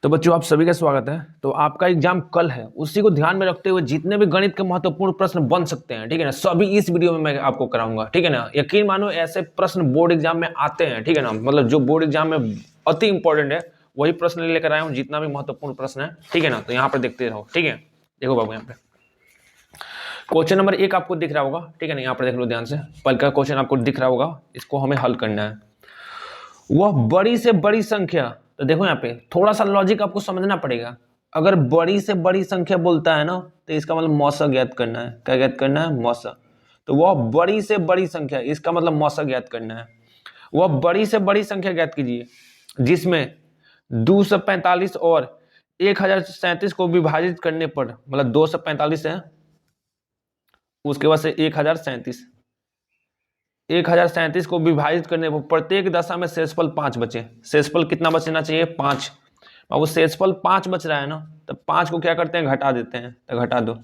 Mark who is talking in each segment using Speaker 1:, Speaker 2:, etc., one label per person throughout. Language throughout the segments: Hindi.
Speaker 1: तो बच्चों आप सभी का स्वागत है। तो आपका एग्जाम कल है, उसी को ध्यान में रखते हुए जितने भी गणित के महत्वपूर्ण प्रश्न बन सकते हैं, ठीक है ना, सभी इस वीडियो में मैं आपको कराऊंगा, ठीक है ना। यकीन मानो ऐसे प्रश्न बोर्ड एग्जाम में आते हैं, ठीक है ना, मतलब जो बोर्ड एग्जाम में अति इंपॉर्टेंट है वही प्रश्न लेकर आया हूँ, जितना भी महत्वपूर्ण प्रश्न है, ठीक है ना। तो यहाँ पर देखते रहो, ठीक है। देखो बाबू, यहाँ पे क्वेश्चन नंबर 1 आपको दिख रहा होगा, ठीक है ना। यहाँ पर देख लो ध्यान से, पहले का क्वेश्चन आपको दिख रहा होगा, इसको हमें हल करना है। वह बड़ी से बड़ी संख्या, तो देखो यहाँ पे थोड़ा सा लॉजिक आपको समझना पड़ेगा। अगर बड़ी से बड़ी संख्या बोलता है ना, तो इसका मतलब मौसा ज्ञात करना है। क्या ज्ञात करना है? मौसा। तो वह बड़ी से बड़ी संख्या, इसका मतलब मौसा ज्ञात करना है। वह बड़ी से बड़ी संख्या ज्ञात कीजिए जिसमें 245 और 1037 को विभाजित करने पर, मतलब 245 है, उसके बाद से 1037 को विभाजित करने पर प्रत्येक दशा में शेषफल 5 बचे। शेषफल कितना बचना चाहिए? 5। अब वो शेषफल 5 बच रहा है ना, तो 5 को क्या करते हैं? घटा देते हैं। तो घटा दो,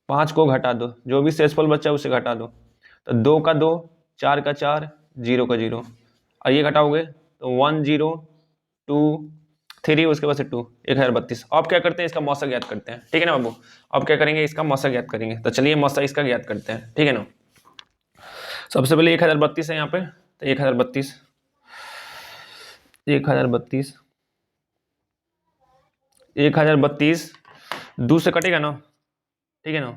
Speaker 1: 5 को घटा दो, जो भी शेषफल बचा है उसे घटा दो। तो 2 का 2, 4 का 4, 0 का 0, और ये घटाओगे तो 1 0 2 3, उसके बाद से 2, 1032। अब क्या करते हैं? इसका मौसा ज्ञात करते हैं, ठीक है ना बाबू। अब क्या करेंगे? इसका मौसा ज्ञात करेंगे। तो चलिए मौसा इसका ज्ञात करते हैं, ठीक है ना। सबसे पहले 1032 है यहाँ पे, तो 1032 2 से कटेगा ना, ठीक है ना,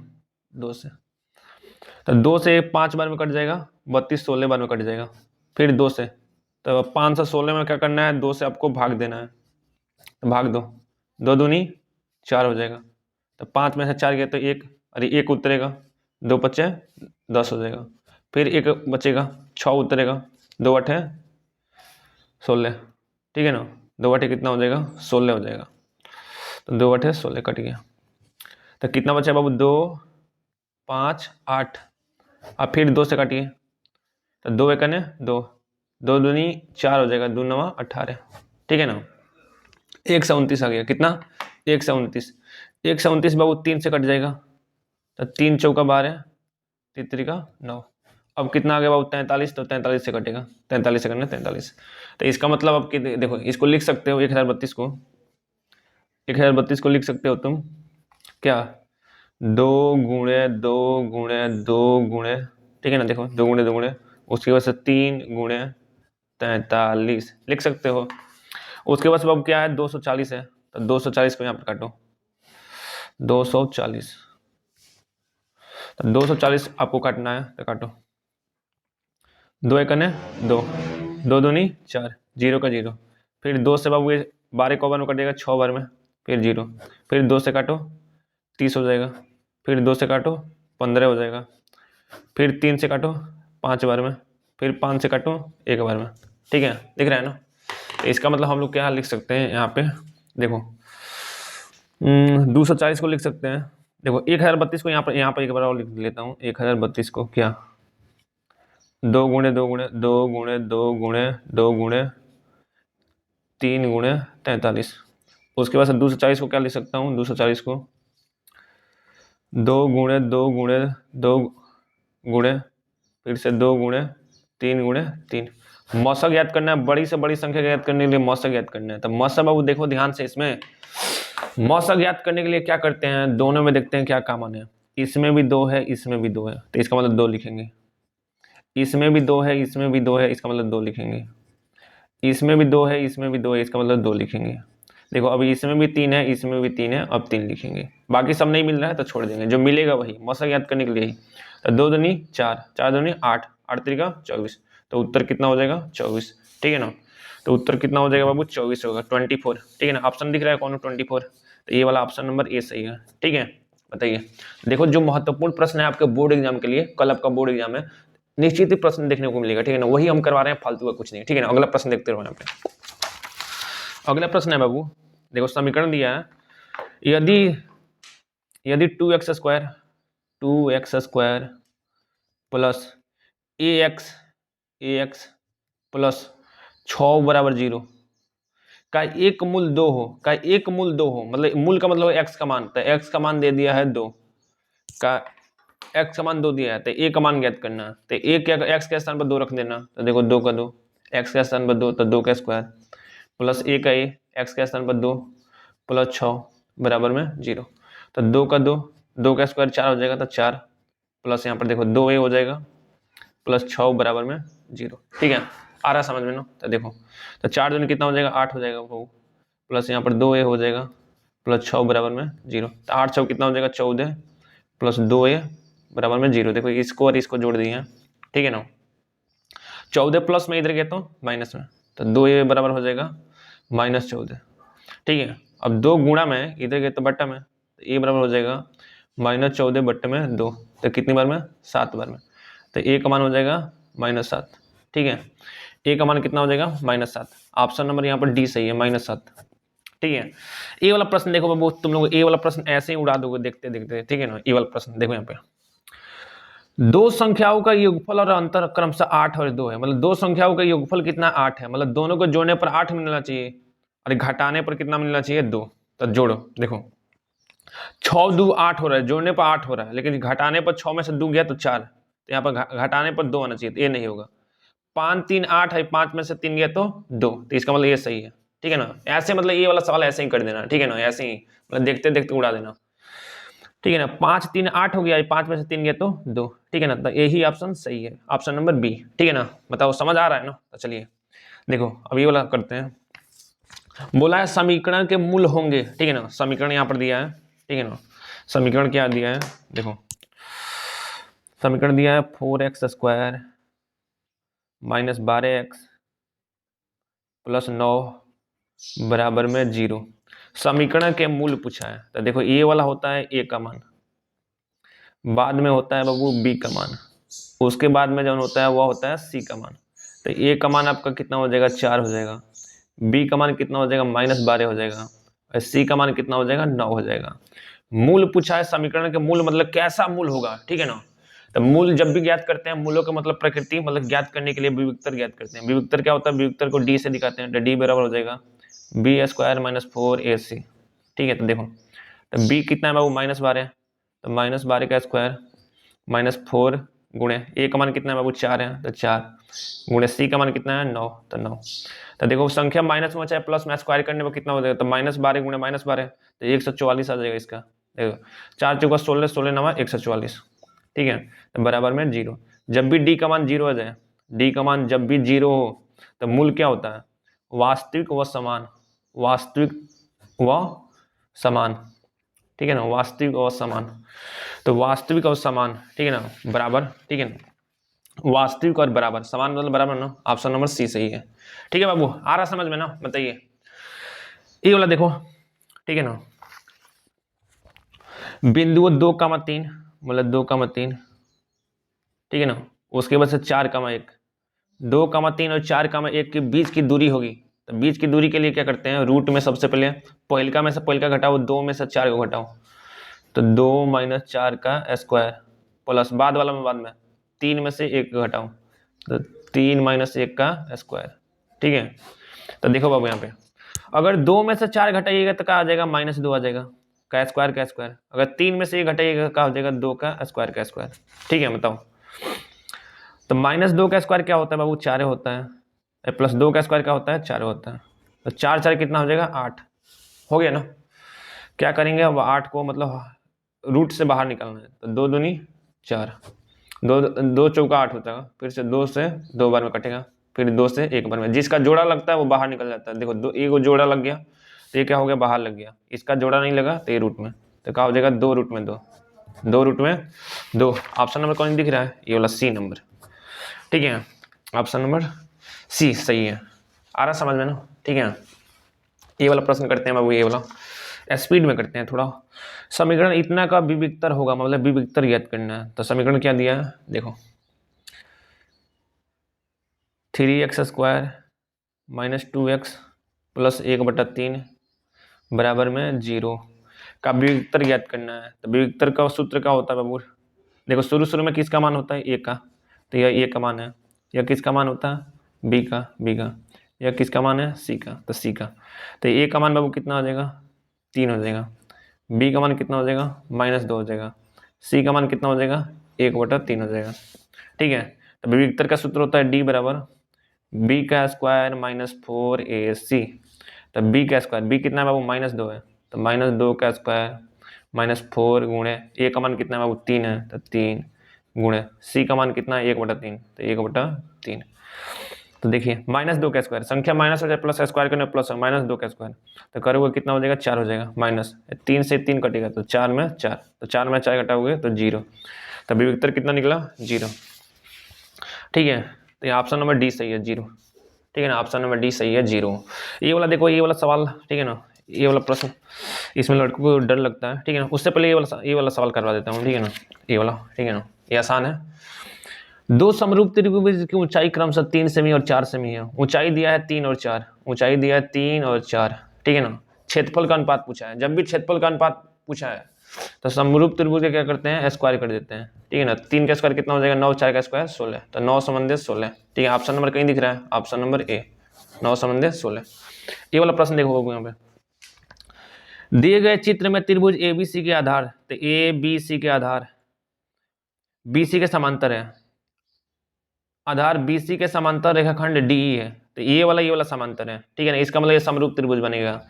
Speaker 1: 2 से। तो 2 से 5 बार में कट जाएगा, 32 16 बार में कट जाएगा। फिर 2 से, तो 5 से 16 में क्या करना है? 2 से आपको भाग देना है। तो भाग दो, 2 दूनी 4 हो जाएगा। तो 5 में से 4 गया तो 1, अरे 1 उतरेगा, 2 बचे 10 हो जाएगा। फिर 1 बचेगा, 6 उतरेगा, 2 8 16, ठीक है ना। 2 8 कितना हो जाएगा? 16 हो जाएगा। तो 2 8 16 कट गया। तो कितना बचा बाबू? 2 5 8, अब फिर 2 से काटिए, तो 2 1 2, 2 दूनी 4 हो जाएगा, 2 9 18, ठीक है ना। 129 आ गया। कितना? 129। 129 बाबू 3 से कट जाएगा, तो 3 चौका 12, 3 3 9। अब कितना आ गया बाबू? 43। तो 43 से कटेगा, 43 से करना 43। तो इसका मतलब अब देखो, इसको लिख सकते हो 1032 को, 1032 को लिख सकते हो तुम क्या? 2 गुणे 2 गुणे 2 गुणे, ठीक है ना। देखो 2 गुणे 2 गुणे, उसके बाद से 3 गुणे 43 लिख सकते हो। उसके बाद अब क्या है? 240 है, तो 240 को यहाँ पर काटो, 240। तो 240 आपको काटना है, तो काटो। 2 1 2, 2 दूनी 4, 0 का 0। फिर 2 से बाबू ये 12 को बार में कटेगा, 6 बार में, फिर 0। फिर 2 से काटो, 30 हो जाएगा। फिर 2 से काटो, 15 हो जाएगा। फिर 3 से काटो, 5 बार में। फिर 5 से काटो, 1 बार में, ठीक है। दिख रहा है ना। तो इसका मतलब हम लोग क्या लिख सकते हैं यहाँ पे? देखो 240 को लिख सकते हैं। देखो 1032 को यहाँ पर एक बार और लिख लेता हूँ। 1032 को क्या? 2 गुणे 2 गुणे 2 गुणे 2 गुणे 2 गुणे 3 गुणे 43। उसके बाद से 240 को क्या लिख सकता हूँ? 240 को 2 गुणे 2 गुणे 2 गुणे, फिर से 2 गुणे 3 गुणे 3। मौसा ज्ञात करना है, बड़ी से बड़ी संख्या ज्ञात करने के लिए मौसा ज्ञात करना है। तो मौसा बाबू देखो ध्यान से, इसमें मौसा ज्ञात करने के लिए क्या करते हैं? दोनों में देखते हैं क्या कॉमन है। इसमें भी 2 है, इसमें भी 2 है, तो इसका मतलब 2 लिखेंगे। इसमें भी 2 है, इसमें भी 2 है, इसका मतलब 2 लिखेंगे। इसमें भी 2 है, इसमें भी 2 है, इसका मतलब 2 लिखेंगे। देखो अभी इसमें भी 3 है, इसमें भी 3 है, अब 3 लिखेंगे। बाकी सब नहीं मिल रहा है तो छोड़ देंगे, जो मिलेगा वही मौसा ज्ञात करने के लिए ही। तो 2 दूनी 4, 4 दूनी 8, 8 3 24। तो उत्तर कितना हो जाएगा? 24, ठीक है ना। तो उत्तर कितना हो जाएगा बाबू? 24 होगा, 24, ठीक है ना। ऑप्शन दिख रहा है कौन? 24। तो ये वाला ऑप्शन नंबर ए सही है, ठीक है। बताइए, देखो जो महत्वपूर्ण प्रश्न है आपके बोर्ड एग्जाम के लिए, कल आपका बोर्ड एग्जाम है, निश्चित ही प्रश्न देखने को मिलेगा, ठीक है ना। वही हम करवा रहे हैं, फालतू का कुछ नहीं, ठीक है ना। अगला प्रश्न देखते रहो यहाँ पे। अगला प्रश्न है बाबू, देखो समीकरण दिया है, यदि यदि 2x² प्लस ax प्लस 6 बराबर 0 का एक मूल 2 हो, का एक मूल 2 हो, मतलब मूल का मतलब x का मान, तो x का मान दे दिया है 2, का x का मान 2 दिया है, तो a का मान ज्ञात करना है। तो a क्या, x के स्थान पर 2 रख देना, तो देखो 2 का 2, x के स्थान पर 2, तो 2 का स्क्वायर प्लस ए का ए, एक्स के स्थान पर 2 प्लस 6 बराबर में 0। तो 2 का 2, 2 का स्क्वायर 4 हो जाएगा, तो 4 प्लस यहाँ पर देखो 2a हो जाएगा प्लस 6 बराबर में 0। ठीक है, आ रहा समझ में ना? तो देखो, तो 4 दूनी कितना हो जाएगा, 8 हो जाएगा वो, प्लस यहाँ पर 2a हो जाएगा प्लस 6 बराबर में 0। तो 8 6 कितना हो जाएगा, 14 प्लस 2a बराबर में 0। देखो इसको और इसको जोड़ दिए हैं, ठीक है ना? 14 प्लस में इधर गया तो माइनस में, तो 2a बराबर हो जाएगा -14। ठीक है, अब 2 गुणा में इधर गए तो बट्टा में, तो ए बराबर हो जाएगा -14 बट्टे में 2। तो कितनी बार में, 7 बार में। तो ए का मान हो जाएगा -7। ठीक है, ए का मान कितना हो जाएगा, -7। ऑप्शन नंबर यहाँ पर डी सही है, -7। ठीक है, ए वाला प्रश्न देखो बाबू, तुम लोग ए वाला प्रश्न ऐसे ही उड़ा दोगे देखते देखते। ठीक है ना, ए वाला प्रश्न देखो यहाँ पे, दो संख्याओं का योगफल और अंतर क्रमशः 8 और 2 है। मतलब दो संख्याओं का योगफल कितना, 8 है। मतलब दोनों को जोड़ने पर 8 मिलना चाहिए और घटाने पर कितना मिलना चाहिए, 2। तो जोड़ो, देखो 6 2 8 हो रहा है, जोड़ने पर 8 हो रहा है, लेकिन घटाने पर 6 में से 2 गया तो 4। तो यहाँ पर घटाने पर 2 आना चाहिए, तो ये नहीं होगा। 5 3 8 है, 5 में से 3 गया तो 2, तो इसका मतलब ये सही है। ठीक है ना, ऐसे मतलब ये वाला सवाल ऐसे ही कर देना। ठीक है ना, ऐसे ही मतलब देखते देखते उड़ा देना। ठीक है ना, 5 3 8 हो गया, 5 में से 3 गया तो 2। ठीक है ना, तो यही ऑप्शन सही है, ऑप्शन नंबर बी। ठीक है ना, बताओ समझ आ रहा है ना? तो चलिए देखो अब ये वाला करते हैं। बोला है समीकरण के मूल होंगे। ठीक है ना, समीकरण यहाँ पर दिया है। ठीक है ना, समीकरण क्या दिया है, देखो समीकरण दिया है 4x² - 12x + 9 बराबर में 0। समीकरण के मूल पूछा है, तो देखो ये वाला होता है ए का मान, बाद में होता है बाबू बी का मान, उसके बाद में जो होता है वह होता है सी का मान। तो ए का मान आपका कितना हो जाएगा, 4 हो जाएगा। बी का मान कितना हो जाएगा, -12 हो जाएगा। और सी का मान कितना हो जाएगा, 9 हो जाएगा। मूल पूछा है, समीकरण के मूल मतलब कैसा मूल होगा। ठीक है ना, तो मूल जब भी ज्ञात करते हैं, मूलों का मतलब प्रकृति, मतलब ज्ञात करने के लिए विविक्तर ज्ञात करते हैं। विविक्तर क्या होता है, विविक्तर को डी से दिखाते हैं। तो डी बराबर हो जाएगा b² - 4ac। ठीक है, तो देखो तो b कितना है बाबू, -12, तो -12 का स्क्वायर -4 गुणे ए का मान कितना है बाबू, 4 है, तो 4 गुणे सी का मान कितना है, 9, तो 9। तो देखो संख्या माइनस में चाहे प्लस में स्क्वायर करने पर कितना हो जाएगा, तो -12 गुणे -12 तो 144 आ जाएगा इसका। देखो 4 चौका 16, 16 9 144। ठीक है, तो बराबर में 0। जब भी डी का मान 0 आ जाए, डी का मान जब भी 0 हो, तो मूल क्या होता है, वास्तविक व समान। वास्तविक व समान, ठीक है ना, वास्तविक और समान। तो वास्तविक और समान, ठीक है ना, बराबर। ठीक है ना, वास्तविक और बराबर, समान मतलब बराबर ना, ऑप्शन नंबर सी सही है। ठीक है बाबू, आ रहा समझ में ना? बताइए ये वाला देखो। ठीक है ना, बिंदु 2,3 मतलब 2,3। ठीक है ना, उसके बाद से 4,1, 2,3 और 4,1 के बीच की दूरी होगी। तो बीच की दूरी के लिए क्या करते हैं, रूट में सबसे पहले पहिलका में से पहिलका घटाओ, 2 में से 4 को घटाओ, तो 2 - 4 का स्क्वायर प्लस बाद वाला में बाद में 3 में से 1 घटाओ, तो 3 - 1 का स्क्वायर। ठीक है, तो देखो बाबू यहाँ पे अगर 2 में से 4 घटाइएगा तो क्या आ जाएगा, -2 आ जाएगा, का स्क्वायर का स्क्वायर। अगर 3 में से 1 घटाइएगा क्या हो जाएगा, 2 का स्क्वायर का स्क्वायर। ठीक है, बताओ तो -2 का स्क्वायर क्या होता है बाबू, 4 होता है, प्लस 2 का स्क्वायर क्या होता है, 4 होता है। तो 4 4 कितना हो जाएगा, 8 हो गया ना। क्या करेंगे अब, 8 को मतलब रूट से बाहर निकालना है, तो 2 दूनी 4, 2 चौका 8 होता है, फिर से 2 से 2 बार में कटेगा, फिर 2 से 1 बार में, जिसका जोड़ा लगता है वो बाहर निकल जाता है। देखो 2 एक जोड़ा लग गया तो ये क्या हो गया, बाहर लग गया। इसका जोड़ा नहीं लगा तो ये रूट में, तो क्या हो जाएगा, 2 रूट में 2, 2 रूट में 2। ऑप्शन नंबर कौन दिख रहा है, ये वाला सी नंबर। ठीक है, ऑप्शन नंबर सी सही है। आ रहा समझ में ना? ठीक है, ये वाला प्रश्न करते हैं बाबू, ये वाला स्पीड में करते हैं थोड़ा। समीकरण इतना का विविक्तर होगा, मतलब विविक्तर ज्ञात करना है। तो समीकरण क्या दिया है, देखो 3x² - 2x + 1/3 बराबर में 0 का विविक्तर ज्ञात करना है। तो विविक्तर का सूत्र क्या होता है बाबू, देखो शुरू में किसका मान होता है, ए का, तो यह ए का मान है। यह किसका मान होता है, बी का। यह किसका मान है, सी का, तो सी का। तो ए का मान बाबू कितना हो जाएगा, 3 हो जाएगा। बी का मान कितना हो जाएगा, -2 हो जाएगा। सी का मान कितना हो जाएगा, 1/3 हो जाएगा। ठीक है, तो विविक्तर का सूत्र होता है डी बराबर बी का स्क्वायर -4ac, तो बी का स्क्वायर, बी कितना है बाबू -2 है, तो -2 का स्क्वायर -4 गुणे ए का मान कितना है बाबू 3 है, तो 3 गुणे सी का मान कितना है 1/3, तो 1/3। तो देखिए -2 का स्क्वायर, संख्या माइनस हो जाए प्लस स्क्वायर करने प्लस -2 का स्क्वायर, तो करोगे कितना हो जाएगा 4 हो जाएगा, माइनस 3 से 3 कटेगा तो 4 में 4, तो 4 में 4 घटाओगे तो 0, तो अभी उत्तर कितना निकला 0। ठीक है, तो ये ऑप्शन नंबर डी सही है 0। ठीक है ना, ऑप्शन नंबर डी सही है 0। ये वाला देखो, ये वाला सवाल, ठीक है ना, ये वाला प्रश्न इसमें लड़कों को डर लगता है, ठीक है ना, उससे पहले ये वाला सवाल करवा देता हूँ, ठीक है ना, ये वाला, ठीक है ना, ये आसान है। दो समरूप त्रिभुज की ऊंचाई क्रमशः 3 सेमी और 4 सेमी है, ऊंचाई दिया है 3 और 4, ऊंचाई दिया है 3 और 4, ठीक है ना, क्षेत्रफल का अनुपात पूछा है। जब भी क्षेत्रफल का अनुपात पूछा है तो समरूप त्रिभुज के क्या करते हैं, स्क्वायर कर देते हैं, ठीक है ना। 3 का स्क्वायर कितना हो जाएगा 9, 4 का स्क्वायर 16, तो 9 समन्वय 16, ठीक है। ऑप्शन नंबर कहीं दिख रहा है, ऑप्शन नंबर ए 9 समन्वय 16। ये वाला प्रश्न देखो बाबू, यहाँ पे दिए गए चित्र में त्रिभुज एबीसी के आधार, तो एबीसी के आधार बीसी के समांतर है, आधार बीसी के समांतर रेखाखंड डीई है, तो ये वाला समांतर है, ठीक है ना, इसका मतलब ये समरूप त्रिभुज बनेगा।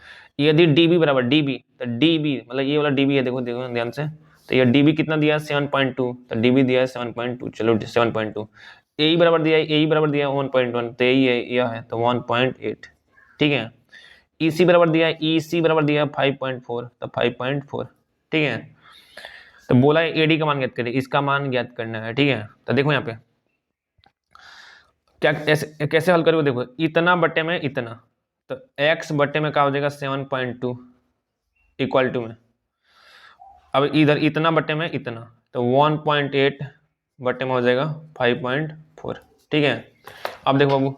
Speaker 1: यदि डीबी बराबर डीबी, तो डीबी मतलब ये वाला डीबी है, देखो देखो ध्यान से, तो ये डीबी कितना दिया है 7.2, तो डीबी दिया है 7.2, चलो 7.2। ए बराबर दिया है, ए बराबर दिया है 1.1, तो यही है, यह है तो 1.8, ठीक है। ईसी बराबर दिया है, ईसी बराबर दिया है 5.4, तो 5.4, ठीक है। तो बोला है एडी का मान ज्ञात करिए, इसका मान ज्ञात करना है, ठीक है। तो देखो यहाँ पे क्या कैसे हल करोगे, देखो इतना बटे में इतना, तो x बटे में क्या हो जाएगा 7.2 इक्वल टू में, अब इधर इतना बटे में इतना, तो 1.8 बटे में हो जाएगा 5.4, ठीक है। अब देखो बाबू,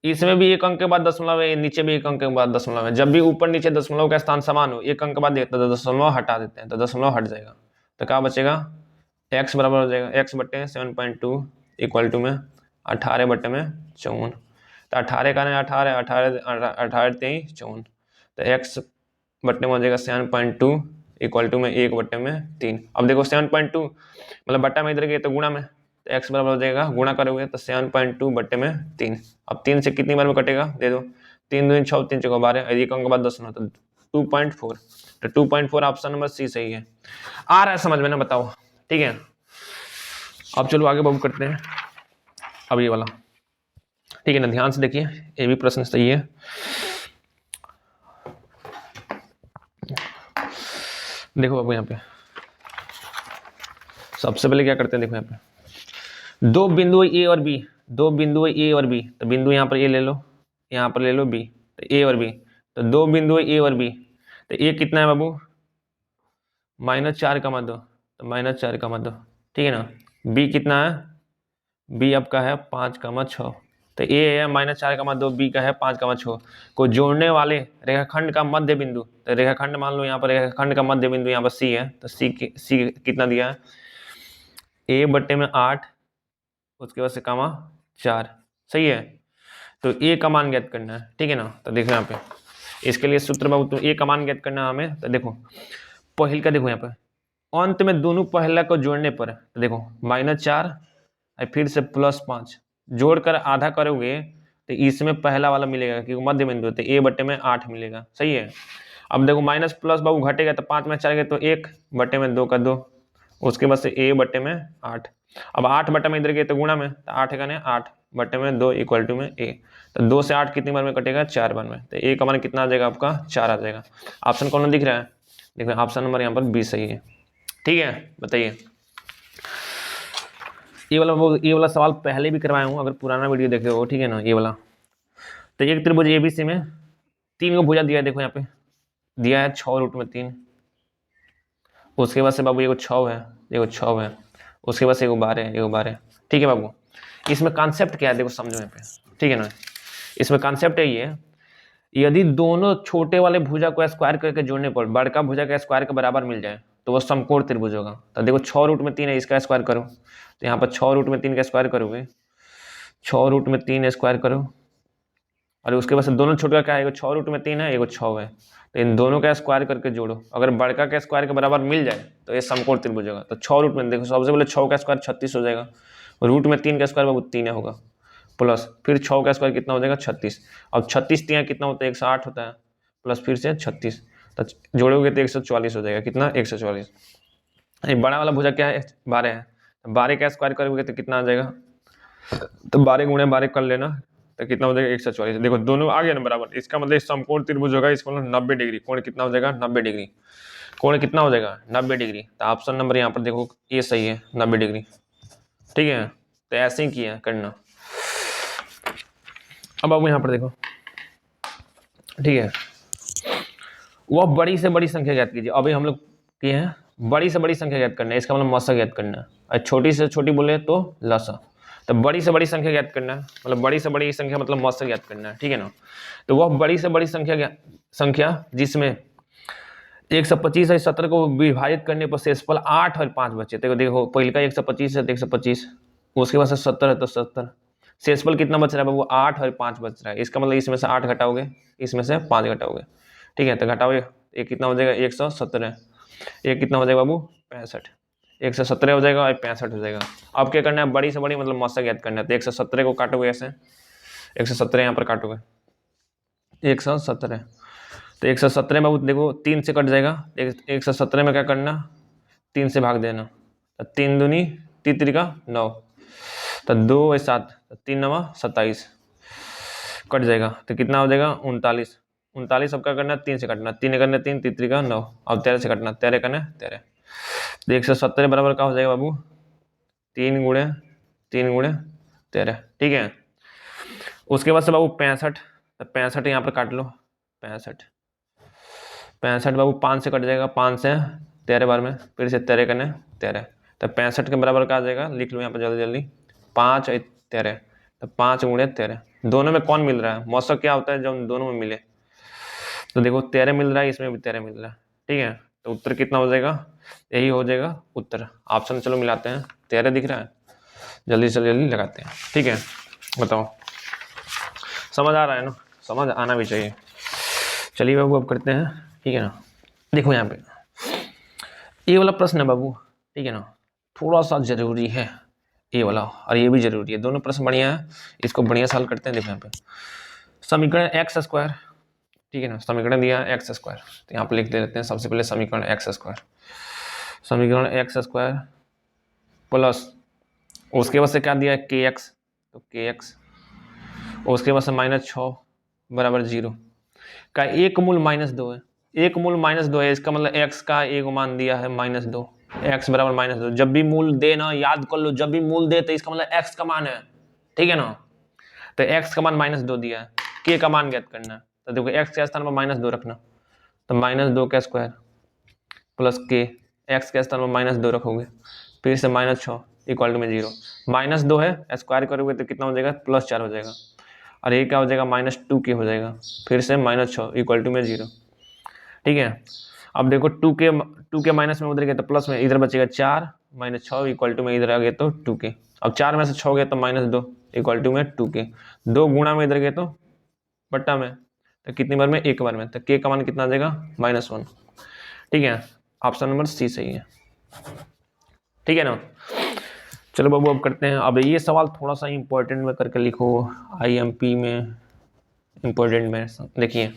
Speaker 1: इसमें भी एक अंक के बाद दशमलव है, नीचे भी एक अंक के बाद दशमलव है। जब भी ऊपर नीचे दशमलव का स्थान समान हो, एक अंक के बाद तो दशमलव हटा देते हैं, तो दशमलव हट जाएगा, तो क्या बचेगा x बराबर हो जाएगा x बटे 7.2 इक्वल टू में 18 बटे में 54, तो 18 का नहीं 18 18 23 54, तो x बटे में हो जाएगा 7.2 इक्वल टू में 1 बटे में 3। अब देखो 7.2 मतलब बट्टा में इधर गए तो गुणा में, तो x बराबर हो जाएगा, गुणा करोगे तो 7.2 बटे में 3। अब 3 से कितनी बार में कटेगा दे दो, 3 दूनी 6 3 चौका 12, एक अंक बाद 10 तो 2.4, तो 2.4 ऑप्शन नंबर सी सही है। आ रहा है समझ में ना, बताओ, ठीक है। अब चलो आगे बाबू करते हैं, अब ये वाला, ठीक है ना, ध्यान से देखिए, ये भी प्रश्न सही है। देखो बाबू यहाँ पे सबसे पहले क्या करते हैं, देखो यहाँ पे दो बिंदु ए और बी, दो बिंदु ए और बी, तो बिंदु यहाँ पर ए ले लो, यहाँ पर ले लो बी, तो ए और बी, तो दो बिंदु ए और बी, तो ए कितना है बाबू -4 का मत दो, तो -4 का मत दो, ठीक है ना। बी कितना है, बी आपका है 5,6, तो ए है -4 का मध्य 2, बी का है 5,6 को जोड़ने वाले रेखाखंड का मध्य बिंदु, तो रेखाखंड मान लो यहाँ पर रेखाखंड का मध्य बिंदु यहाँ पर सी है, तो सी कितना दिया है ए बटे में 8, उसके बाद से कामा 4, सही है। तो ए का मान ज्ञात करना है, ठीक है ना। तो देखो यहाँ पे इसके लिए सूत्र बाबू, तो ए का मान ज्ञात करना है हमें, तो देखो पहल का देखो यहाँ पे अंत में दोनों पहला को जोड़ने पर, तो देखो -4 फिर से +5 जोड़कर आधा करोगे तो इसमें पहला वाला मिलेगा क्योंकि मध्य बिंदु, तो ए बटे में 8 मिलेगा, सही है। अब देखो माइनस प्लस बाबू घटेगा, तो 5 में 4 गए तो 1 बटे में 2 का 2, उसके बाद से ए बटे में 8, अब 8 बटे में इधर गए तो गुणा में, तो 8 का 8 बटे में 2 इक्वल टू में ए, तो 2 से 8 कितनी बार में कटेगा 4 बार में, तो ए का मान कितना आ जाएगा आपका 4 आ जाएगा। ऑप्शन कौन दिख रहा है, देखो ऑप्शन नंबर यहाँ पर बी सही है, ठीक है। बताइए ये वाला सवाल पहले भी करवाया हूँ, अगर पुराना वीडियो देखे हो, ठीक है ना। ये वाला तो एक त्रिभुज एबीसी में 3 को भुजा दिया है, देखो यहाँ पे दिया है 6√3, उसके बाद से बाबू एगो 6 है, एगो 6 है, उसके बाद से एगो 12 है, एगो 12, ठीक है बाबू। इसमें कॉन्सेप्ट क्या है देखो समझो यहाँ पे, ठीक है ना। इसमें कॉन्सेप्ट है ये, यदि दोनों छोटे वाले भुजा को स्क्वायर करके जोड़ने पर बड़का भुजा का स्क्वायर के बराबर मिल जाए तो वो समकोण त्रिभुज होगा। तो देखो 6√3 है, इसका स्क्वायर करो, तो यहाँ पर 6√3 का स्क्वायर करोगे, 6√3 स्क्वायर करो, और उसके बाद से दोनों छोटे का क्या है, एगो 6√3 है, एगो 6 है, तो इन दोनों का स्क्वायर करके जोड़ो, अगर बड़का का स्क्वायर के बराबर मिल जाए तो ये समकोण त्रिभुज होगा। तो 6√3 देखो सबसे पहले 6 का स्क्वायर 36 हो जाएगा, रूट में 3 का स्क्वायर बाबू 3 होगा, प्लस फिर 6 का स्क्वायर कितना हो जाएगा 36। अब 36 तिया कितना होता है 108 होता है, प्लस फिर से 36, तो जोड़ोगे तो 144 हो जाएगा। कितना 144। बड़ा वाला भुजा क्या है 12 है, 12 का स्क्वायर करोगे तो कितना आ जाएगा, तो 12 गुणे 12 कर लेना, तो कितना हो जाएगा 144। देखो दोनों आ गया ना बराबर, इसका मतलब समकोण त्रिभुज होगा, इसका मतलब 90 डिग्री। कोण कितना हो जाएगा 90 डिग्री। कोण कितना हो जाएगा 90 डिग्री। तो ऑप्शन नंबर यहाँ पर देखो ये सही है 90 डिग्री। ठीक है, तो ऐसे ही किया करना। अब आप यहाँ पर देखो, ठीक है, वह बड़ी से बड़ी संख्या ज्ञात कीजिए। अभी हम लोग किए हैं बड़ी से बड़ी संख्या ज्ञात करना है, इसका मतलब मसा ज्ञात करना है, और छोटी से छोटी बोले तो लसा। तो बड़ी से बड़ी संख्या ज्ञात करना है, मतलब बड़ी से बड़ी संख्या मतलब मसा ज्ञात करना है। ठीक है ना, तो वह बड़ी से बड़ी संख्या जिसमें 125 और 17 को विभाजित करने पर शेषफल 8 और 5 बचे। तो देखो पहले का 125 है तो 125, उसके बाद से 70 है तो 70, शेषफल कितना बच रहा है बाबू 8 और 5 बच रहा है। इसका मतलब इसमें से 8 घटाओगे, इसमें से 5 घटाओगे। ठीक है, तो घटाओ, ये कितना हो जाएगा 117, ये कितना हो जाएगा बाबू 65, 117 हो जाएगा और 65 हो जाएगा। अब क्या करना है बड़ी से बड़ी मतलब मसा ज्ञात करना है, तो 117 को काटोगे ऐसे, 117 यहाँ पर काटोगे 117, तो 117 बाबू देखो 3 से कट जाएगा, 117 में क्या करना 3 से भाग देना, तो 3 दूनी 3 त्रिका 9, तो 2 और 7, 3 9 27 कट जाएगा, तो कितना हो जाएगा 39। 39 अब क्या करना 3 से कटना, 3 करना 3 3 त्रिका 9, अब 13 से कटना, 13 करना 13, तो 117 बराबर क्या हो जाएगा बाबू 3 गुणे 3 गुणे 13। ठीक है, उसके बाद से बाबू 65, तो 65 यहाँ पर काट लो, 65 बाबू 5 से कट जाएगा, 5 से 13 बार में, फिर से 13 करने 13, तो 65 के बराबर का आ जाएगा, लिख लो यहाँ पर जल्दी जल्दी 5 और 13, तो 5 गुणे 13। दोनों में कौन मिल रहा है, मौसक क्या होता है जब दोनों में मिले, तो देखो 13 मिल रहा है, इसमें भी 13 मिल रहा है। ठीक है, तो उत्तर कितना हो जाएगा, यही हो जाएगा उत्तर। ऑप्शन चलो मिलाते हैं, 13 दिख रहा है, जल्दी से जल्दी लगाते हैं। ठीक है, बताओ समझ आ रहा है ना, समझ आना भी चाहिए। चलिए बाबू अब करते हैं। ठीक है ना, देखो यहाँ पे ये वाला प्रश्न है बाबू, ठीक है ना, थोड़ा सा जरूरी है ये वाला, और ये भी जरूरी है, दोनों प्रश्न बढ़िया है, इसको बढ़िया सॉल्व करते हैं। देखो यहाँ पे समीकरण एक्स स्क्वायर, ठीक है ना, समीकरण दिया है एक्स स्क्वायर, तो यहाँ पे लिख देते हैं सबसे पहले समीकरण एक्स स्क्वायर, समीकरण एक्स स्क्वायर प्लस उसके बाद से क्या दिया है के एक्स, तो के एक्स, उसके बाद से -6 बराबर 0 का एक मूल -2 है, एक मूल -2 है, इसका मतलब x का एक मान दिया है -2, x बराबर -2। जब भी मूल दे ना याद कर लो, जब भी मूल दे तो इसका मतलब x का मान है। ठीक है ना, तो x का मान -2 दिया है, k का मान ज्ञात करना है, तो देखो x के स्थान पर -2 रखना, तो -2 का स्क्वायर प्लस k, x के स्थान पर -2 रखोगे, फिर से -6 इक्वल टू में 0, -2 है स्क्वायर करोगे तो कितना हो जाएगा +4 हो जाएगा, और ये क्या हो जाएगा -2k हो जाएगा, फिर से -6 इक्वल टू में 0। ठीक है, अब देखो 2k माइनस में उधर गया तो प्लस में, इधर बचेगा 4 -6 इक्वल टू में इधर आ गए तो 2k, अब 4 में से 6 गए तो -2 इक्वल टू में 2k, 2 गुणा में इधर गए तो बट्टा में, तो कितनी बार में एक बार में, तो k का मान कितना आ जाएगा -1। ठीक है, ऑप्शन नंबर सी सही है। ठीक है ना, चलो बाबू अब करते हैं। अब ये सवाल थोड़ा सा इंपॉर्टेंट में करके लिखो, IMP में इंपॉर्टेंट में। देखिए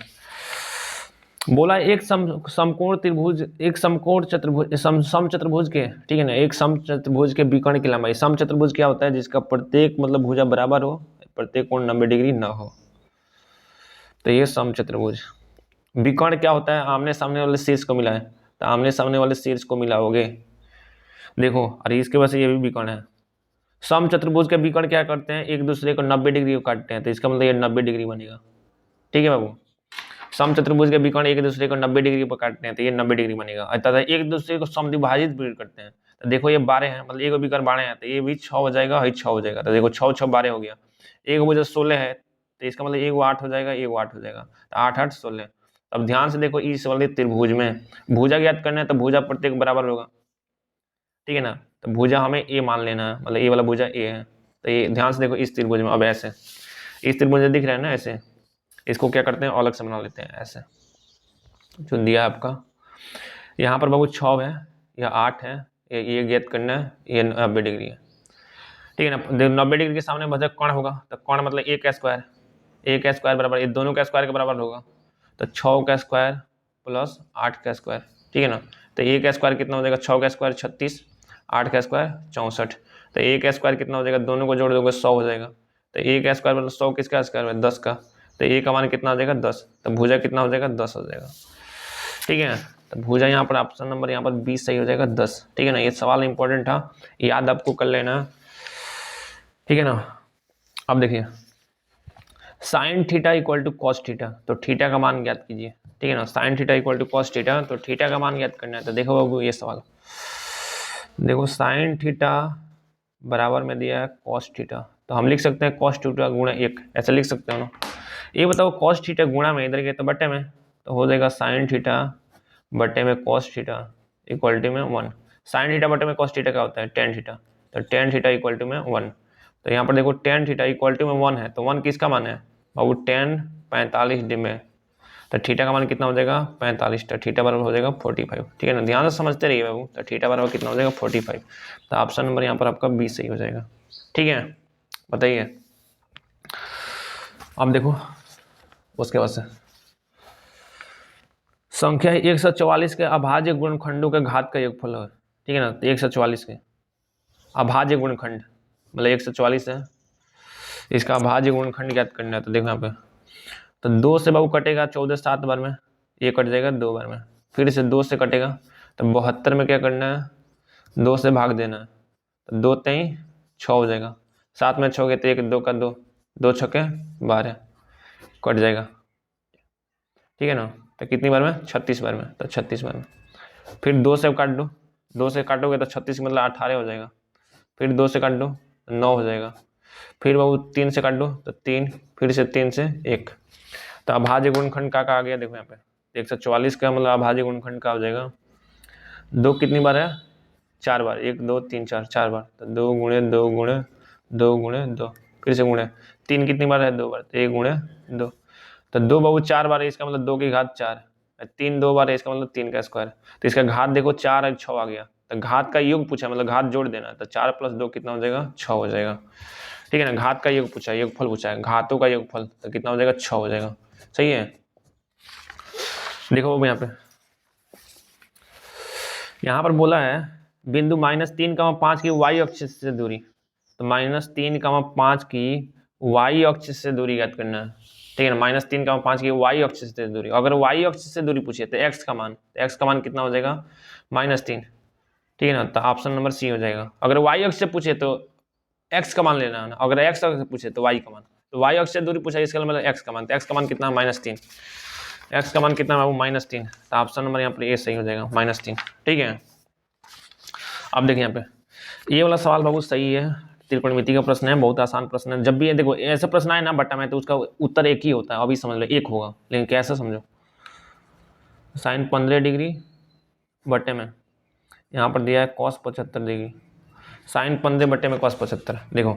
Speaker 1: बोला एक समकोण त्रिभुज, एक समकोण चतुर्भुज, समचतुर्भुज के, ठीक है ना, एक समचतुर्भुज के विकर्ण की लंबाई, समचतुर्भुज क्या होता है जिसका प्रत्येक मतलब भुजा बराबर हो, प्रत्येक कोण 90 डिग्री ना हो, तो ये समचतुर्भुज। विकर्ण क्या होता है, आमने सामने वाले शीर्ष को मिलाए, तो आमने सामने वाले शीर्ष को मिलाओगे, देखो अरे इसके वजह से ये भी विकर्ण है। समचतुर्भुज के विकर्ण क्या करते हैं, एक दूसरे को 90 डिग्री को काटते हैं, तो इसका मतलब ये 90 डिग्री बनेगा। ठीक है बाबू, समचतुर्भुज के विकर्ण एक दूसरे को 90 डिग्री पर काटते हैं, तो ये 90 डिग्री बनेगा। तथा एक दूसरे को समद्विभाजित भी करते हैं, तो देखो ये 12 है, मतलब एक विकर्ण 12 है, तो ये भी 6 हो जाएगा, 6 हो जाएगा, तो देखो 6 6 12 हो गया। एक भुजा 16 है, तो इसका मतलब एक 8 हो जाएगा, एक 8 हो जाएगा, तो 8 8 16। अब ध्यान से देखो इस वाले त्रिभुज में भुजा ज्ञात करना है, तो भुजा प्रत्येक बराबर होगा। ठीक है ना, तो भुजा हमें ए मान लेना है, मतलब ये वाला भुजा ए है, तो ये ध्यान से देखो इस त्रिभुज में, अब ऐसे इस त्रिभुज दिख रहा है ना, ऐसे इसको क्या करते हैं अलग से बना लेते हैं, ऐसे जो दिया आपका यहाँ पर बाबू 6 है, यह 8 है, ये ज्ञात करना है, ये 90 डिग्री है। ठीक है ना। 90 डिग्री के सामने भाजक कौन होगा, तो कौन मतलब a का स्क्वायर, a का स्क्वायर बराबर ये दोनों का स्क्वायर के बराबर होगा, तो 6 का स्क्वायर प्लस 8 का स्क्वायर, ठीक है ना। तो a का स्क्वायर कितना हो जाएगा, 6 का स्क्वायर 36, 8 का स्क्वायर 64, तो a का स्क्वायर कितना हो जाएगा, दोनों को जोड़ दोगे 100 हो जाएगा। तो a का स्क्वायर मतलब 100 किसका स्क्वायर है, 10 का, तो a का मान कितना हो जाएगा 10, तो भुजा कितना हो जाएगा 10 हो जाएगा, ठीक है। तो भुजा यहाँ पर ऑप्शन नंबर यहाँ पर 20 सही हो जाएगा 10, ठीक है ना। ये सवाल इंपॉर्टेंट था, याद आपको कर लेना, ठीक है ना। अब देखिए sine theta equal to cos theta, तो थीटा का मान ज्ञात कीजिए, ठीक है ना। Sine theta equal to cos theta, तो थीटा का मान ज्ञात करना है। तो देखो बाबू ये सवाल देखो, साइन थीटा बराबर में दिया है कॉस थीटा, तो हम लिख सकते हैं कॉस थीटा गुणा 1, ऐसे लिख सकते हो ना। ये बताओ कॉस थीटा गुणा में, इधर गए तो बटे में, तो हो जाएगा साइन थीटा बटे में कॉस थीटा इक्वलिटी में 1। साइन थीटा बटे में कॉस थीटा क्या होता है, टेन थीटा, तो टेन थीटा इक्वलिटी में 1। तो यहाँ पर देखो टेन थीटा इक्वलिटी में 1 है, तो 1 किसका मान है बाबू, टेन 45 डिग्री, तो थीटा का मान कितना हो जाएगा 45, तो थीटा बराबर हो जाएगा 45, ठीक है ना। ध्यान से समझते रहिए बाबू, तो थीटा बराबर कितना हो जाएगा 45, तो ऑप्शन नंबर यहाँ पर आपका 20 सही हो जाएगा, ठीक है। बताइए अब देखो उसके बाद से संख्या 144 के अभाज्य गुणनखंडों के घात का योगफल है, ठीक है ना। तो 144 के अभाज्य गुणनखंड मतलब 144 है, इसका अभाज्य गुणनखंड ज्ञात करना है। तो देखो यहाँ पे, तो 2 से बाबू कटेगा 14 7 बार में, ये कट जाएगा 2 बार में, फिर से 2 से कटेगा, तो 72 में क्या करना है 2 से भाग देना है, तो 2 3 6 हो जाएगा, 7 में 6 गए तो 1 2 का 2, 2 छक्के 12 कट जाएगा, ठीक है ना। तो कितनी बार में 36 बार में, तो 36 बार में, फिर 2 से काट दो, 2 से काटोगे तो 36 मतलब 18 हो जाएगा, फिर 2 से काट दो 9 हो जाएगा, फिर बाबू 3 से काट दो तो 3, फिर से 3 से 1, तो अभाज्य गुणनखंड का आ गया। देखो यहाँ पे 144 का मतलब अभाज्य गुणनखंड का हो जाएगा, 2 कितनी बार है 4 बार, 1 2 3 4 4 बार, तो 2 गुणे 2 गुणे 2 गुणे 2, फिर से गुणे 3 कितनी बार है 2 बार, तो 1 गुणे 2, तो 2 बाबू 4 बार है, इसका मतलब 2 की घात 4, 3 2 बार है, इसका मतलब 3 का स्क्वायर, तो इसका घात देखो 4 और 6 आ गया, तो घात का योग पूछा मतलब घात जोड़ देना, तो 4 + 2 कितना हो जाएगा 6 हो जाएगा, ठीक है ना। घात का योग पूछा है, योगफल पूछा है, घातों का योगफल, तो कितना हो जाएगा 6 हो जाएगा, सही है। देखो बाबू यहाँ पर बोला है बिंदु -3,5 की y अक्ष से दूरी, तो -3,5 की y अक्ष से दूरी ज्ञात करना है, ठीक है ना। -3,5 की y अक्ष से दूरी, अगर y अक्ष से दूरी पूछे तो x का मान, तो x का मान कितना हो जाएगा -3, ठीक है ना। तो ऑप्शन नंबर सी हो जाएगा। अगर y अक्ष से पूछे तो x का मान लेना है ना, अगर x अक्ष से पूछे तो y का मान, तो y अक्ष से दूरी पूछा इसका मतलब x का मान, तो x का मान कितना -3, x का मान कितना है -3, तो ऑप्शन नंबर यहाँ पर ए सही हो जाएगा -3, ठीक है। अब देखिए यहाँ पे ये वाला सवाल बाबू सही है, त्रिकोणमिति का प्रश्न है, बहुत आसान प्रश्न है। जब भी ये देखो ऐसा प्रश्न आए ना बट्टा में, तो उसका उत्तर एक ही होता है, अभी समझ लो एक होगा, लेकिन कैसे समझो, साइन 15 डिग्री बट्टे में यहाँ पर दिया है cos 75 डिग्री, साइन 15 बट्टे में cos 75, देखो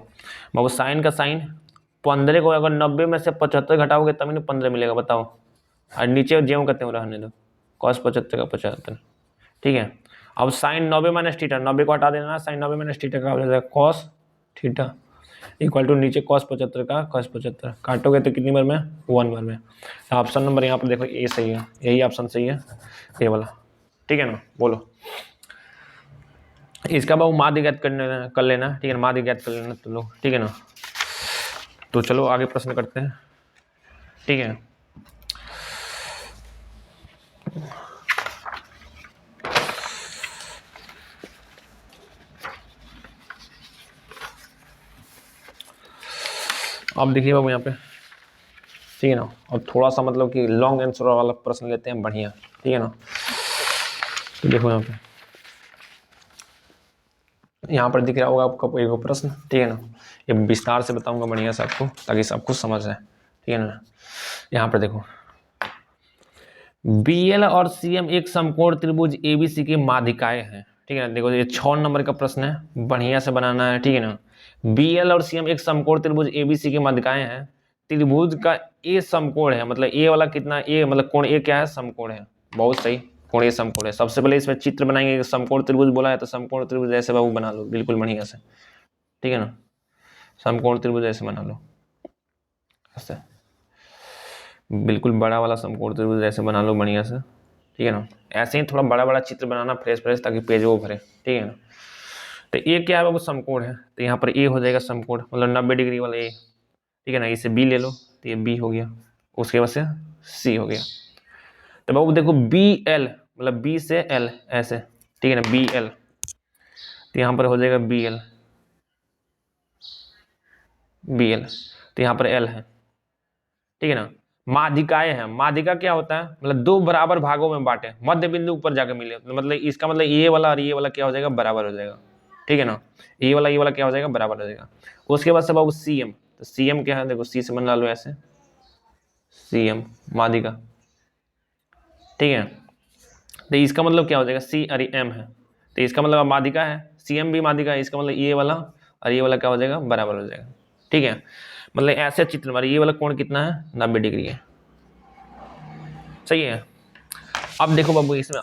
Speaker 1: बाबू साइन का साइन 15 को अगर 90 में से 75 घटाओगे तभी ना 15 मिलेगा, बताओ, और नीचे ज्यों करते हो रहने दो, cos 75 का 75, ठीक है। अब साइन 90 माइनस थीटा, 90 को हटा देना, साइन 90 माइनस थीटा का हो जाएगा कॉस थीटा इक्वल टू नीचे cos 75 का cos 75, काटोगे तो कितनी बार में 1 बार में, ऑप्शन नंबर यहाँ पर देखो ए सही है, यही ऑप्शन सही है ये वाला, ठीक है ना। बोलो इसका बाबू माध्य ज्ञात कर लेना, ठीक है, माध्य ज्ञात कर लेना तो लो, ठीक है ना। तो चलो आगे प्रश्न करते हैं, ठीक है। अब देखिए बाबू यहाँ पे, ठीक है ना, और थोड़ा सा मतलब कि लॉन्ग आंसर वाला प्रश्न लेते हैं बढ़िया, ठीक है ना। तो देखो यहाँ पर दिख रहा होगा आपका एक प्रश्न, ठीक है ना, ये विस्तार से बताऊंगा बढ़िया से आपको ताकि सब कुछ समझ जाए, ठीक है ना। यहाँ पर देखो BL और CM एक समकोण त्रिभुज ABC की माध्यिकाएं हैं, ठीक है ना। देखो ये 6 नंबर का प्रश्न है, बढ़िया से बनाना है, ठीक है ना। BL और CM एक समकोण त्रिभुज ABC की माध्यिकाएं हैं, त्रिभुज का A समकोण है, मतलब A वाला कितना, A मतलब कोण A क्या है समकोण है, बहुत सही, कोण A समकोण है। सबसे पहले इसमें चित्र बनाएंगे, समकोण त्रिभुज बोला है तो समकोण त्रिभुज ऐसे बाबू बना लो बिल्कुल बढ़िया से, ठीक है ना। समकोण त्रिभुज ऐसे बना लो, ऐसे बिल्कुल बड़ा वाला समकोण त्रिभुज ऐसे बना लो बढ़िया से, ठीक है ना। ऐसे ही थोड़ा बड़ा बड़ा चित्र बनाना फ्रेश फ्रेश, ताकि पेज वो भरे, ठीक है ना। तो ये क्या है बाबू, समकोण है, तो यहाँ पर ए हो जाएगा समकोण, मतलब 90 डिग्री वाला ए, ठीक है ना। इसे बी ले लो तो ये बी हो गया, उसके बाद से सी हो गया। तो बाबू देखो बी एल, मतलब बी से एल ऐसे, ठीक है ना, बी एल, तो यहाँ पर हो जाएगा बी एल, बी एल, तो यहाँ पर एल है, ठीक है ना। माध्यिकाएं हैं, माध्यिका क्या होता है, मतलब दो बराबर भागों में बांटे, मध्य बिंदु ऊपर जाकर मिले, मतलब इसका मतलब ये वाला और ये वाला क्या हो जाएगा, बराबर हो जाएगा, ठीक है ना। ये वाला क्या हो जाएगा, बराबर हो जाएगा। उसके बाद सब सी एम, तो सी एम क्या है, देखो सी से बना लो ऐसे, सी एम माध्यिका, ठीक है। तो इसका मतलब क्या हो जाएगा, सी और एम है, तो इसका मतलब माध्यिका है, सी एम भी माध्यिका है, इसका मतलब ये वाला और ये वाला क्या हो जाएगा, बराबर हो जाएगा, ठीक है। मतलब ऐसे चित्र में ये वाला कोण कितना है, 90 डिग्री है, सही है। अब देखो बाबू, इसमें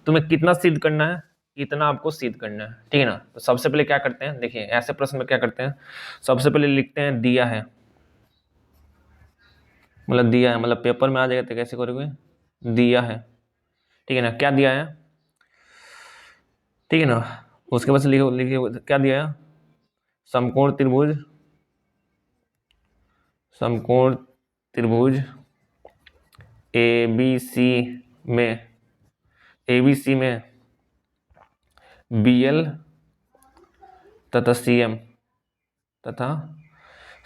Speaker 1: तुम्हें कितना सिद्ध करना है, इतना आपको सिद्ध करना है, ठीक है ना। तो सबसे पहले क्या करते हैं, देखिए ऐसे प्रश्न में क्या करते हैं, सबसे पहले लिखते हैं दिया है, मतलब दिया है, मतलब पेपर में आ जाएगा, तो कैसे करोगे, दिया है, ठीक है ना, क्या दिया है, ठीक है ना। उसके बाद से लिखो, लिखिए क्या दिया है, समकोण त्रिभुज, समकोण त्रिभुज ए बी सी में, ए बी सी में बी एल तथा सी एम, तथा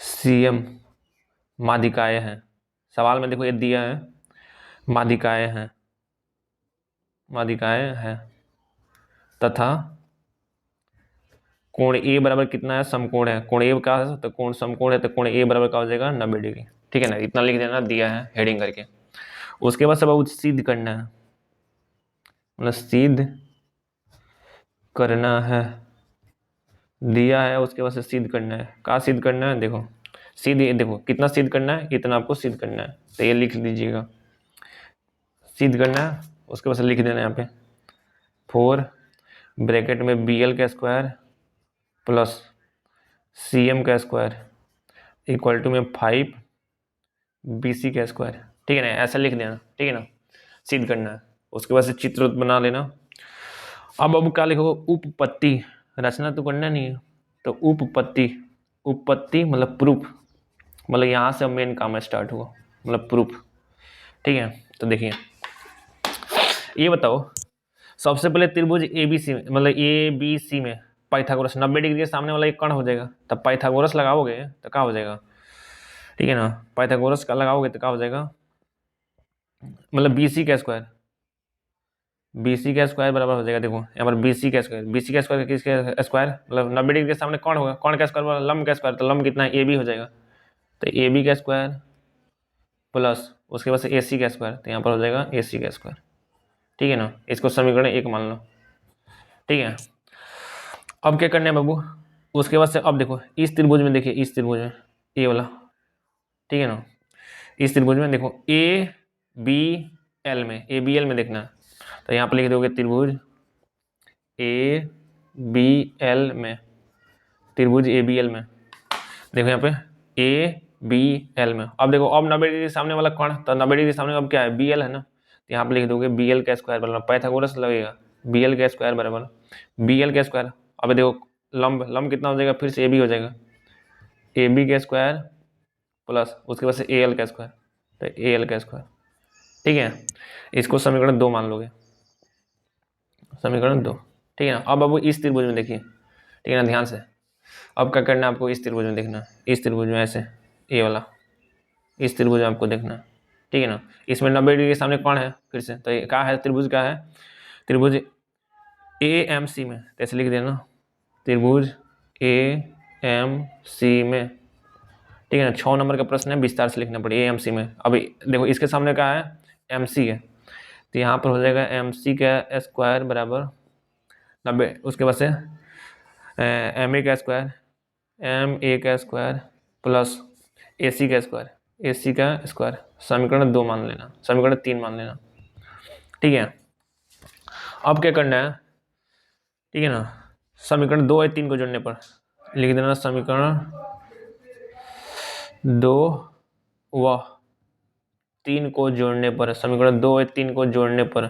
Speaker 1: सी एम माध्यिकाएं हैं। सवाल में देखो ये दिया है, माध्यिकाएं हैं, माध्यिकाएं हैं, तथा कोण ए बराबर कितना है, समकोण है, कोण ए का है तो कोण समकोण है, तो कोण ए बराबर का हो जाएगा 90 डिग्री, ठीक है ना। इतना लिख देना, दिया है हेडिंग करके। उसके बाद सब सिद्ध करना है, मतलब सिद्ध करना है, दिया है, उसके बाद से सिद्ध करना है, कहाँ सिद्ध करना है, देखो सिद्ध, देखो कितना सिद्ध करना है, इतना आपको सिद्ध करना है, तो ये लिख लीजिएगा, सिद्ध करना है। उसके बाद से लिख देना यहाँ पे 4 ब्रैकेट में बी एल का स्क्वायर प्लस सी एम का स्क्वायर इक्वल टू में 5 बी सी का स्क्वायर, ठीक है ना, ऐसा लिख देना, ठीक है ना, सिद्ध करना है। उसके बाद से चित्र बना लेना। अब क्या लिखो, उपपत्ति, रचना तो करना नहीं है, तो उपपत्ति, उपपत्ति मतलब प्रूफ, मतलब यहाँ से मेन काम स्टार्ट हुआ, मतलब प्रूफ, ठीक है। तो देखिए ये बताओ, सबसे पहले त्रिभुज ए बी सी में, मतलब ए बी सी में पाइथागोरस 90 डिग्री के सामने वाला एक कण हो जाएगा, तब पाइथागोरस लगाओगे तो क्या हो जाएगा, ठीक है ना, पाइथागोरस का लगाओगे तो क्या हो जाएगा, मतलब बी सी का स्क्वायर, बी सी का स्क्वायर बराबर हो जाएगा, देखो यहाँ पर बी सी का स्क्वायर, बी सी का स्क्वायर किसके स्क्वायर, मतलब 90 डिग्री के सामने कौन होगा, कौन का स्क्वायर, लंब का स्क्वायर, तो लंब कितना है, ए बी हो जाएगा, तो ए बी का स्क्वायर प्लस उसके बाद से ए सी का स्क्वायर, तो यहाँ पर हो जाएगा ए सी का स्क्वायर, ठीक है ना। इसको समीकरण 1 मान लो, ठीक है। अब क्या करना है बाबू, उसके बाद से अब देखो इस त्रिभुज में, देखिए इस त्रिभुज में ए वाला, ठीक है ना, इस त्रिभुज में देखो ए बी एल में, ए बी एल में देखना, तो यहाँ पर लिख दोगे त्रिभुज ए बी एल में, त्रिभुज ए बी एल में, देखो यहाँ पे ए बी एल में। अब देखो अब 90 डिग्री सामने वाला कौन, तो 90 डिग्री सामने अब क्या है, बी एल है ना, तो यहाँ पे लिख दोगे बी एल का स्क्वायर बराबर, पाइथागोरस लगेगा, बी एल का स्क्वायर बराबर बी एल का स्क्वायर। अब देखो लंब, लंब कितना हो जाएगा, फिर से ए बी हो जाएगा, ए बी का स्क्वायर प्लस उसके बाद से ए एल का स्क्वायर, तो ए एल का स्क्वायर, ठीक है। इसको समीकरण 2 मान लोगे, समीकरण 2, ठीक है ना। अब बाबू इस त्रिभुज में देखिए, ठीक है ना, ध्यान से। अब क्या करना है आपको, इस त्रिभुज में देखना है, इस त्रिभुज में ऐसे ए वाला, इस त्रिभुज में आपको देखना है, ठीक है ना। इसमें 90 डिग्री के सामने कौन है, फिर से तो क्या है, त्रिभुज क्या है, त्रिभुज ए एम सी में, तो ऐसे लिख देना त्रिभुज ए एम सी में, ठीक है ना। 6 नंबर का प्रश्न है, विस्तार से लिखना पड़ेगा ए एम सी में। अभी देखो इसके सामने क्या है, एम सी है, तो यहाँ पर हो जाएगा एम सी का स्क्वायर बराबर 90, उसके बाद से एम ए का स्क्वायर, एम ए का स्क्वायर प्लस ए सी का स्क्वायर, ए सी का स्क्वायर, समीकरण 2 मान लेना, समीकरण 3 मान लेना, ठीक है। अब क्या करना है, ठीक है ना, समीकरण 2 और 3 को जोड़ने पर लिख देना समीकरण 2 व 3 को जोड़ने पर, समीकरण 2 और 3 को जोड़ने पर,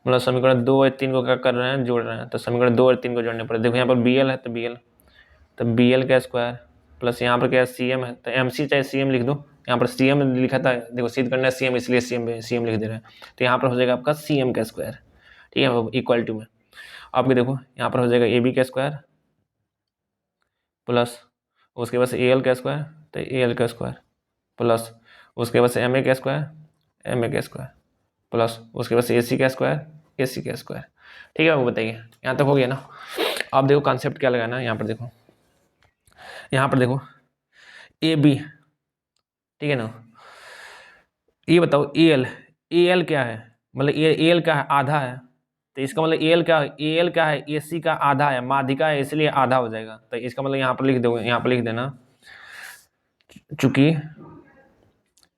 Speaker 1: मतलब समीकरण 2 और 3 को क्या कर रहे हैं, जोड़ रहे हैं। तो समीकरण 2 और 3 को जोड़ने पर देखो यहाँ पर bl है, तो bl का स्क्वायर प्लस यहाँ पर क्या है, cm है, तो mc चाहे cm लिख दो। यहाँ पर cm लिखा था, देखो सिद्ध करना है cm, इसलिए cm लिख दे रहे हैं। तो यहाँ पर हो जाएगा आपका cm का स्क्वायर, ठीक है, इक्वल टू में आपके देखो यहाँ पर हो जाएगा ab का स्क्वायर प्लस उसके बाद से al का स्क्वायर, तो al का स्क्वायर प्लस उसके बाद से ma का स्क्वायर, ma का स्क्वायर प्लस उसके बाद से ac का स्क्वायर, ac का स्क्वायर। ठीक है, वो बताइए यहाँ तक हो गया ना। अब देखो कॉन्सेप्ट क्या लगाना है, यहाँ पर देखो, यहाँ पर देखो ए बी, ठीक है ना। ये बताओ ए एल क्या है, मतलब ए एल का है, आधा है, तो इसका मतलब ए एल क्या है, ए सी का आधा है, माध्यिका है, इसलिए आधा हो जाएगा। तो इसका मतलब यहाँ पर लिख दो, यहाँ पर लिख देना, चूंकि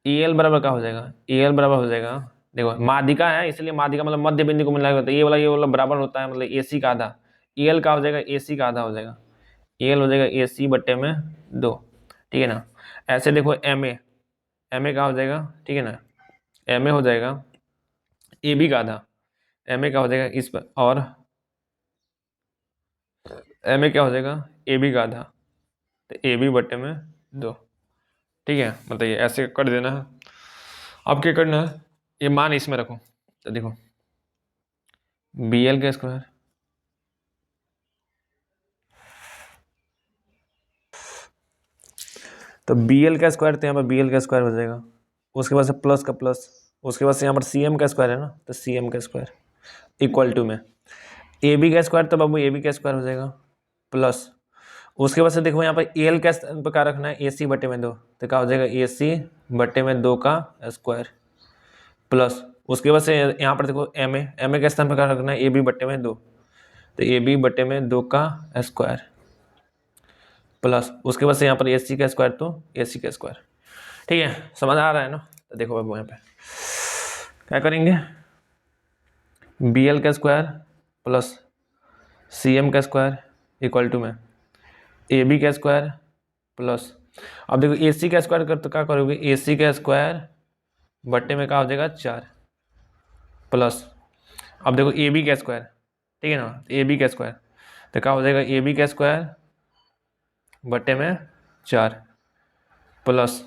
Speaker 1: ए एल बराबर क्या हो जाएगा, ए एल बराबर हो जाएगा, देखो माध्यिका है इसलिए माध्यिका मतलब मध्य बिंदु को मिलाएगा, तो ये वाला बराबर होता है, मतलब ए सी का आधा, ए एल का हो जाएगा, ए सी का आधा हो जाएगा, ए एल हो जाएगा ए सी बट्टे में 2, ठीक है ना। ऐसे देखो एम ए का हो जाएगा, ठीक है ना, एम ए हो जाएगा ए बी का आधा, एम ए का हो जाएगा इस पर, और एम ए क्या हो जाएगा ए बी का आधा, तो ए बी बट्टे में 2, ठीक है। बताइए ऐसे कर देना है। अब क्या करना है, ये मान इसमें रखो, तो देखो बी एल का स्क्वायर तो बी एल का स्क्वायर, तो यहाँ पर बी एल का स्क्वायर हो जाएगा, उसके बाद से प्लस का प्लस, उसके बाद से यहाँ पर सी एम का स्क्वायर है ना, तो सी एम का स्क्वायर इक्वल टू में ए बी का स्क्वायर, तो बाबू ए बी का स्क्वायर हो जाएगा प्लस उसके बाद से देखो यहाँ पर एल का क्या रखना है, ए सी बटे में 2, तो क्या हो जाएगा ए सी बटे में 2 का स्क्वायर प्लस उसके बाद से यहाँ पर देखो एम ए के स्थान पर क्या रखना है, ए बी बटे में 2, तो ए बी बटे में 2 का स्क्वायर प्लस उसके बाद से यहाँ पर ए सी का स्क्वायर, तो ए सी का स्क्वायर। ठीक है, समझ आ रहा है ना। तो देखो बाबू यहाँ पे क्या करेंगे, बी एल का स्क्वायर प्लस सी एम का स्क्वायर इक्वल टू में ए बी का स्क्वायर प्लस, अब देखो ए सी का स्क्वायर कर तो क्या करोगे, ए सी का स्क्वायर बट्टे में क्या हो जाएगा 4 प्लस, अब देखो ए बी का स्क्वायर, ठीक है ना, ए बी का स्क्वायर तो क्या हो जाएगा ए बी का स्क्वायर बट्टे में 4 प्लस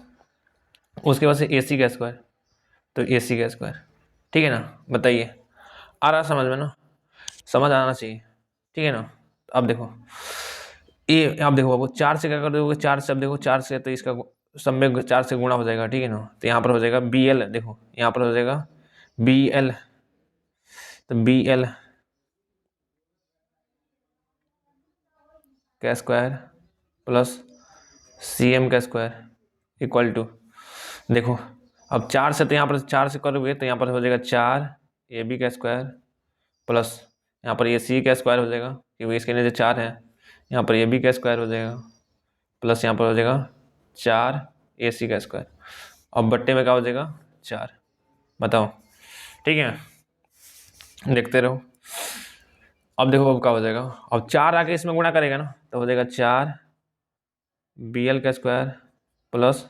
Speaker 1: उसके बाद से ए सी का स्क्वायर, तो ए सी का स्क्वायर। ठीक है ना, बताइए आ रहा समझ में ना, समझ आना चाहिए, ठीक है ना। अब देखो ए, आप देखो बाबू 4 से क्या कर दोगे, 4 से, अब देखो 4 से तो इसका सब में 4 से गुणा हो जाएगा, ठीक है ना। तो यहाँ पर हो जाएगा बी एल, देखो यहाँ पर हो जाएगा बी एल, तो बी एल का स्क्वायर प्लस सी एम का स्क्वायर इक्वल टू, देखो अब 4 से, तो यहाँ पर 4 से करोगे तो यहाँ पर हो जाएगा 4 ए बी का स्क्वायर प्लस यहाँ पर ए सी का स्क्वायर हो जाएगा, क्योंकि इसके नीचे 4 है, यहाँ पर ए बी का स्क्वायर हो जाएगा प्लस यहाँ पर हो जाएगा 4 ए सी का स्क्वायर, अब बट्टे में क्या हो जाएगा 4, बताओ, ठीक है, देखते रहो। अब देखो अब क्या हो जाएगा, अब 4 आके इसमें गुणा करेगा ना, तो हो जाएगा 4 बी एल का स्क्वायर प्लस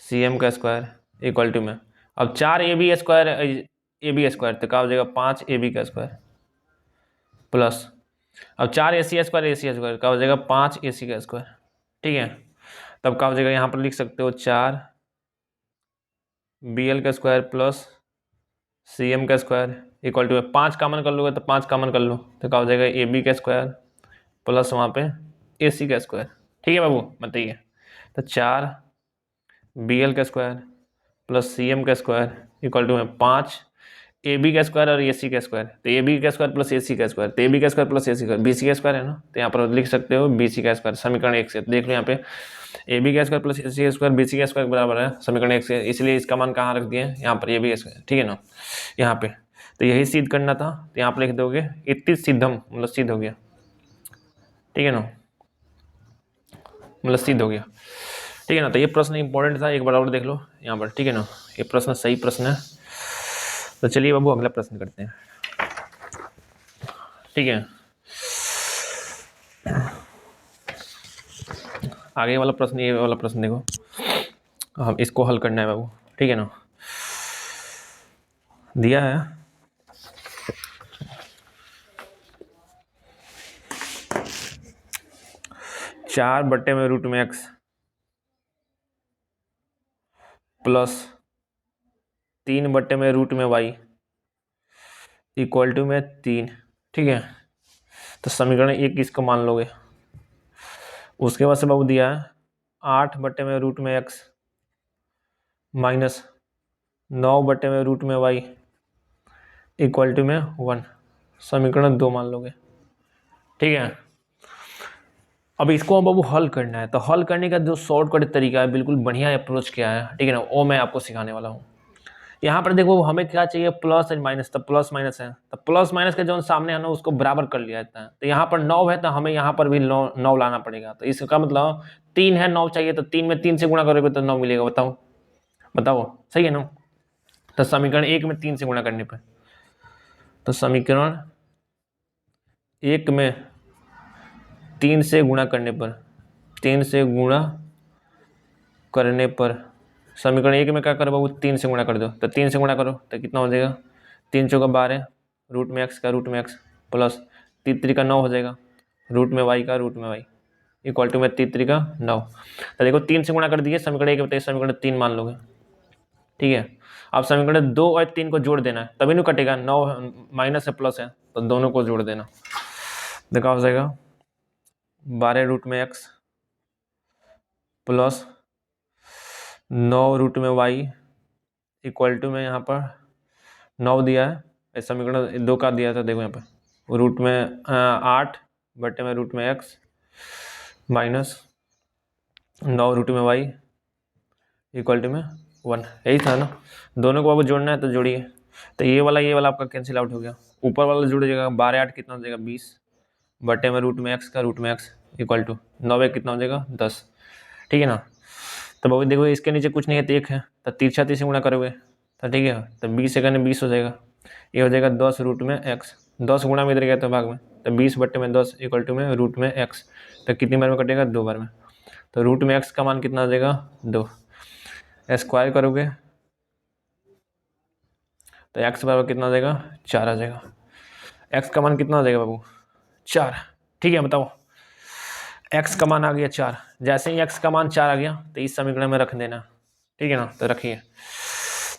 Speaker 1: सी एम का स्क्वायर इक्वल टू में, अब 4 ए बी स्क्वायर तो क्या हो जाएगा 5 ए बी का स्क्वायर प्लस, अब 4 ए सी स्क्वायर क्या हो जाएगा 5 ए सी का स्क्वायर, ठीक है। तब क्या हो जाएगा, यहाँ पर लिख सकते हो 4 बी एल का स्क्वायर प्लस सी एम का स्क्वायर इक्वल टू 5 कॉमन कर लोगे, तो 5 कॉमन कर लो, तो क्या हो जाएगा ए बी का स्क्वायर प्लस वहाँ पे ए सी का स्क्वायर। ठीक है बाबू, बताइए, तो 4 बी एल का स्क्वायर प्लस सी एम का square equal to 5 A B का स्क्वायर और ए सी का स्क्वायर, तो ए बी का स्क्वायर प्लस ए सी का स्क्वायर, तो ए बी का स्क्वायर प्लस ए सी का, बी सी का स्क्वायर है ना, तो यहाँ पर लिख सकते हो बी सी का स्क्वायर, समीकरण 1 से देख लो, यहाँ पे ए बी का स्क्वायर प्लस ए सी का स्क्वायर बी सी का स्क्वायर बराबर है समीकरण 1 से, इसलिए इसका मान कहाँ रख दिए, यहाँ पर ए बी का स्क्वायर, ठीक है ना, यहाँ पे। तो यही सिद्ध करना था, तो यहाँ पर लिख दोगे इति सिद्धम, मतलब सिद्ध हो गया, ठीक है ना, मतलब सिद्ध हो गया, ठीक है ना। तो ये प्रश्न इंपॉर्टेंट था, एक बार और देख लो यहाँ पर, ठीक है ना, ये प्रश्न सही प्रश्न है। तो चलिए बाबू अगला प्रश्न करते हैं, ठीक है। आगे वाला प्रश्न, ये वाला प्रश्न देखो, हम इसको हल करना है बाबू, ठीक है ना। दिया है 4/√x plus 3/√y equal to में 3, ठीक है। तो समीकरण 1 इसको मान लोगे। उसके बाद से बाबू दिया है 8/√x minus 9/√y equal to में 1, समीकरण 2 मान लोगे, ठीक है। अब इसको बाबू हल करना है, तो हल करने का जो शॉर्टकट तरीका है, बिल्कुल बढ़िया अप्रोच क्या है, ठीक है ना, वो मैं आपको सिखाने वाला हूँ। यहाँ पर देखो हमें क्या चाहिए, प्लस एंड माइनस, तो प्लस माइनस है, तो प्लस माइनस का जो सामने है ना उसको बराबर कर लिया जाता है। तो यहाँ पर 9 है तो हमें यहाँ पर भी 9 लाना पड़ेगा। तो इसका मतलब 3 है, 9 चाहिए, तो 3 में 3 से गुणा करोगे तो 9 मिलेगा। बताओ बताओ, सही है ना। तो समीकरण 1 में 3 से गुणा करने पर, तो समीकरण 1 में 3 से गुणा करने पर, 3 से गुणा करने पर समीकरण 1 में क्या करो बाबू, 3 से गुणा कर दो। तो 3 से गुणा करो तो कितना हो जाएगा, 3 चौका 12, रूट में x का रूट में x प्लस 3 का 9 हो जाएगा, रूट में y का रूट में y इक्वल टू में 3 का 9। तो देखो 3 से गुणा कर दिए, समीकरण 1 बताइए, समीकरण 3 मान लोगे, ठीक है। अब समीकरण 2 और 3 को जोड़ देना है, तभी नहीं कटेगा, 9 माइनस है प्लस है, तो दोनों को जोड़ देना। देखा हो जाएगा 12 रूट में x प्लस 9 रूट में y इक्वल टू में यहाँ पर 9 दिया है, समीकरण 2 का दिया था, देखो यहाँ पर रूट में 8/√x माइनस 9 रूट में y इक्वल टू में 1, यही था ना। दोनों को अब जोड़ना है तो जोड़िए। तो ये वाला आपका कैंसिल आउट हो गया, ऊपर वाला जुड़ जाएगा, 12 8 कितना हो जाएगा 20/√x का रूट में x इक्वल टू 9 कितना हो जाएगा 10, ठीक है ना। तो बाबू देखो इसके नीचे कुछ नहीं है तो 1 है, तो तिरछा से गुणा करोगे तो ठीक है, तो 20 से 20 हो जाएगा, ये हो जाएगा 10 रूट में x, 10 गुणा में इधर गया तो भाग में, तो 20/10 इक्वल टू में रूट में x, तो कितनी बार में कटेगा, 2 बार में। तो रूट में x का मान कितना आ जाएगा 2, स्क्वायर करोगे तो x बराबर कितना आ जाएगा 4 आ जाएगा। x का मान कितना आ जाएगा बाबू 4, ठीक है। बताओ x का मान आ गया 4, जैसे ही x का मान 4 आ गया तो इस समीकरण में रख देना, ठीक है ना। तो रखिए,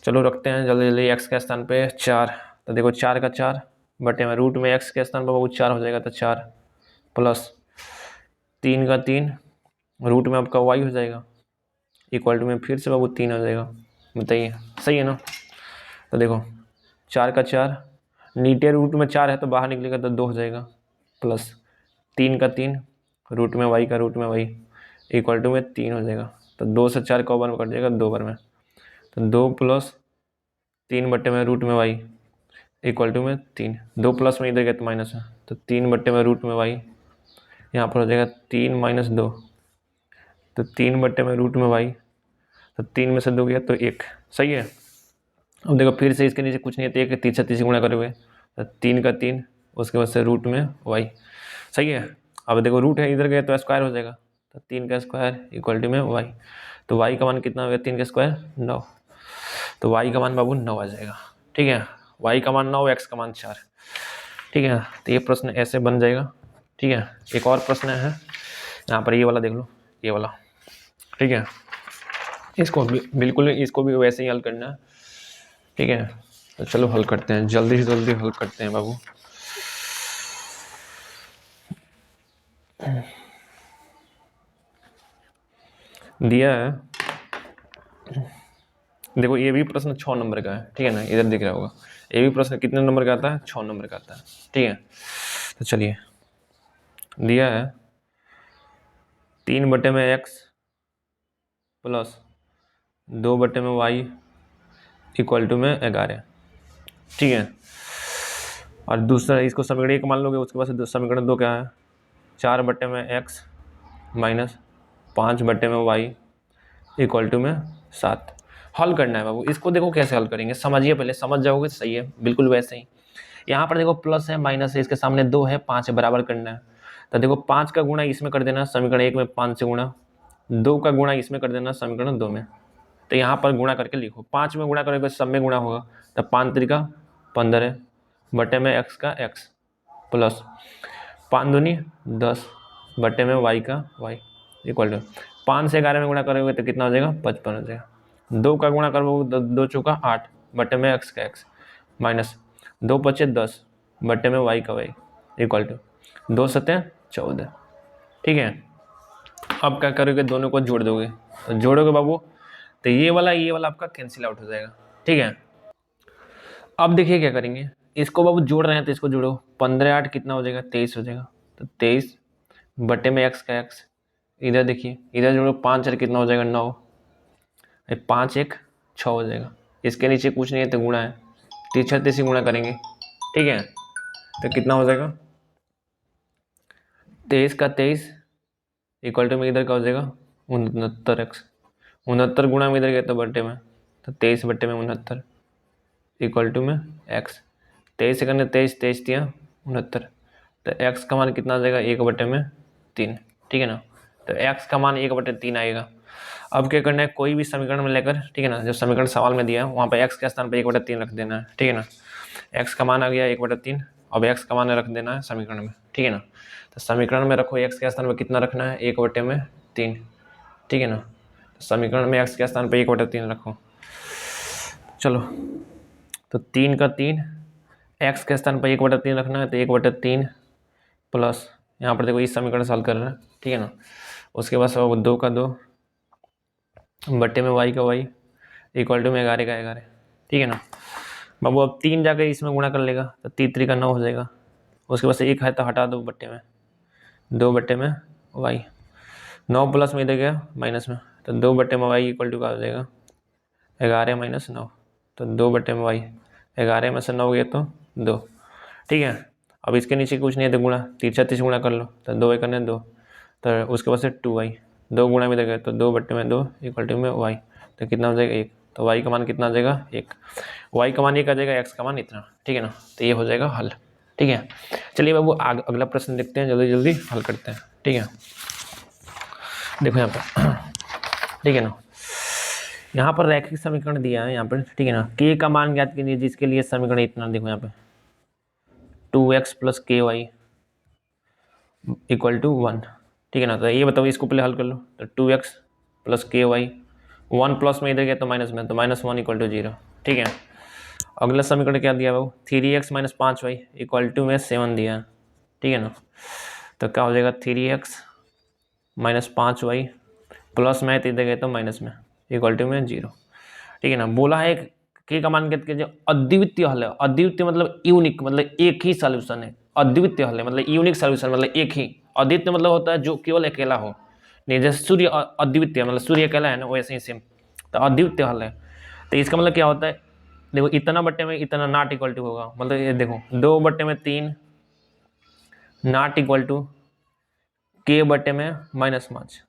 Speaker 1: चलो रखते हैं जल्दी जल्दी, x के स्थान पे 4, तो देखो 4 का 4 बटे में रूट में x के स्थान पर बाबू 4 हो जाएगा, तो 4 प्लस 3 का 3 रूट में आपका y हो जाएगा इक्वल टू में फिर से बाबू 3 हो जाएगा। बताइए सही है ना। तो देखो 4 का 4 नीचे रूट में 4 है तो बाहर निकलेगा तो 2 हो जाएगा, प्लस 3 का 3 रूट में y का रूट में y इक्वल टू में 3 हो जाएगा। तो 2 से 4 को बार में कट जाएगा, 2 बार में, तो 2 प्लस 3 बटे में रूट में y इक्वल टू में 3, 2 प्लस में इधर गया तो माइनस है, तो 3 बटे में रूट में y यहाँ पर हो जाएगा 3 माइनस 2, तो 3 बटे में रूट में y, तो 3 में से 2 गया तो 1, सही है। अब देखो फिर से इसके नीचे कुछ नहीं है तो 1 3 36 गुणा करोगे तो 3 का 3, उसके बाद से रूट में y, सही है। अब देखो रूट है इधर गए तो स्क्वायर हो जाएगा, तो 3 का स्क्वायर इक्वल टू में y, तो y का मान कितना हो गया 3 का स्क्वायर 9, तो y का मान बाबू 9 आ जाएगा, ठीक है। y का मान 9, x का मान 4, ठीक है। तो ये प्रश्न ऐसे बन जाएगा, ठीक है। एक और प्रश्न है यहाँ पर, ये वाला देख लो, ये वाला, ठीक है। इसको बिल्कुल इसको भी वैसे ही हल करना है, ठीक है। तो चलो हल करते हैं, जल्दी से जल्दी हल करते हैं बाबू। दिया है, देखो ये भी प्रश्न 6 नंबर का है, ठीक है ना, इधर दिख रहा होगा। ये भी प्रश्न कितने नंबर का आता है, 6 नंबर का आता है, ठीक है। तो चलिए दिया है 3 बटे में x प्लस 2 बटे में y इक्वल टू में 11, ठीक है। और दूसरा इसको समीकरण 1 मान लोगे, उसके बाद समीकरण 2 क्या है, 4 बटे में x माइनस 5 बटे में y इक्वल टू में 7। हल करना है बाबू। इसको देखो कैसे हल करेंगे, समझिए, पहले समझ जाओगे तो सही है, बिल्कुल वैसे ही। यहाँ पर देखो प्लस है माइनस है, इसके सामने 2 है, 5 है, बराबर करना है। तो देखो 5 का गुणा इसमें कर देना, समीकरण 1 में 5 से गुणा, 2 का गुणा इसमें कर देना समीकरण 2 में। तो यहाँ पर गुणा करके लिखो, 5 में गुणा करोगे सब में गुणा होगा, तो 5 त्रिका 15 बटे में x का x प्लस 5 दूनी 10 बटे में y का y इक्वल टू 5 से 11 में गुणा करोगे तो कितना हो जाएगा 55 हो जाएगा। 2 का गुणा करोगे 2 चौका 8 बटे में x का x माइनस 2 पचे 10 बटे में y का y इक्वल टू 2 सत्ते 14। ठीक है, अब क्या करोगे, दोनों को जोड़ दोगे, तो जोड़ोगे बाबू तो ये वाला आपका कैंसिल आउट हो जाएगा। ठीक है, अब देखिए क्या करेंगे, इसको बाबू जोड़ रहे हैं तो इसको जोड़ो, 15 8 कितना हो जाएगा 23 हो जाएगा, तो 23 बटे में x का x, इधर देखिए इधर जोड़ो 5 और कितना हो जाएगा 9, 5 1 6 हो जाएगा। इसके नीचे कुछ नहीं है तो गुणा है, 30 36 गुणा करेंगे। ठीक है, तो कितना हो जाएगा 23 का 23 इक्वल टू में इधर का हो जाएगा 69x, 69 गुणा में इधर गया तो बटे में, तो 23 बटे में 69 इक्वल टू में x, 23 से करने 23 23 दिया 69, तो x का मान कितना आ जाएगा 1 बटे में 3। ठीक है ना, तो x का मान 1 बटे 3 आएगा। अब क्या करना है, कोई भी समीकरण में लेकर, ठीक है ना, जो समीकरण सवाल में दिया है वहाँ पे x के स्थान पर 1 बटे 3 रख देना है। ठीक है ना, x का मान आ गया 1 बटे 3, अब x का मान रख देना है समीकरण में। ठीक है ना, तो समीकरण में रखो x के स्थान पर कितना रखना है 1 बटे में 3। ठीक है ना, तो समीकरण में x के स्थान पर 1 बटे 3 रखो। चलो, तो 3 का 3 x के स्थान पर 1 बटे 3 रखना है, तो 1 बटे 3 प्लस यहाँ पर देखो इस समीकरण सॉल्व कर रहे हैं। ठीक है ना, उसके बाद 2 का 2 बटे में y का y इक्वल टू में 11 का 11। ठीक है ना बाबू, अब 3 जाकर इसमें गुणा कर लेगा तो 3 3 का 9 हो जाएगा। उसके बाद से 1 है तो हटा दो बट्टे में, 2 बट्टे में y, 9 प्लस में इधर गया माइनस में, तो 2 बट्टे में y इक्वल टू का हो जाएगा 11 माइनस 9, तो 2 बट्टे में y, 11 में से 9 गया तो 2। ठीक है, अब इसके नीचे कुछ नहीं है तो गुणा, 30 36 गुणा कर लो, तो 2 1 करने 2, तो उसके बाद से 2y, 2 गुणा में इधर गया तो 2 बट्टे में 2 इक्वल टू में y, तो कितना हो जाएगा 1, तो y का मान कितना आ जाएगा 1, y का मान 1 आ जाएगा, x का मान इतना। ठीक है ना, तो ये हो जाएगा हल। ठीक है, चलिए बाबू अगला प्रश्न देखते हैं, जल्दी जल्दी हल करते हैं। ठीक है, देखो यहाँ पर, ठीक है ना, यहाँ पर रैखिक समीकरण दिया है यहाँ पर। ठीक है ना, k का मान ज्ञात कीजिए जिसके लिए समीकरण इतना, देखो यहाँ पे 2x प्लस के वाई इक्वल टू 1। ठीक है ना, तो ये बताओ, इसको पहले हल कर लो, तो 2x प्लस के वाई, 1 प्लस में इधर गया तो माइनस में, तो -1 इक्वल टू 0। ठीक है, अगला समीकरण क्या दिया बाबू, 3x minus 5y equal to में 7 दिया है। ठीक है ना, तो क्या हो जाएगा 3x माइनस 5y प्लस में इधर गए तो माइनस में इक्वल टू में 0। ठीक है ना, बोला है के का मान ज्ञात कीजिए, अद्वितीय हल है। अद्वितीय मतलब यूनिक, मतलब एक ही सॉल्यूशन है। अद्वितीय हल है मतलब यूनिक सॉल्यूशन, मतलब एक ही। अद्वितीय मतलब होता है जो केवल अकेला हो, नहीं जैसे सूर्य अद्वितीय मतलब सूर्य अकेला है ना, वैसे ही सेम, तो अद्वितीय हल है। तो इसका मतलब क्या होता है, देखो इतना बट्टे में इतना नॉट इक्वल टू होगा, मतलब ये देखो 2 बट्टे में 3 नॉट इक्वल टू के बट्टे में -5।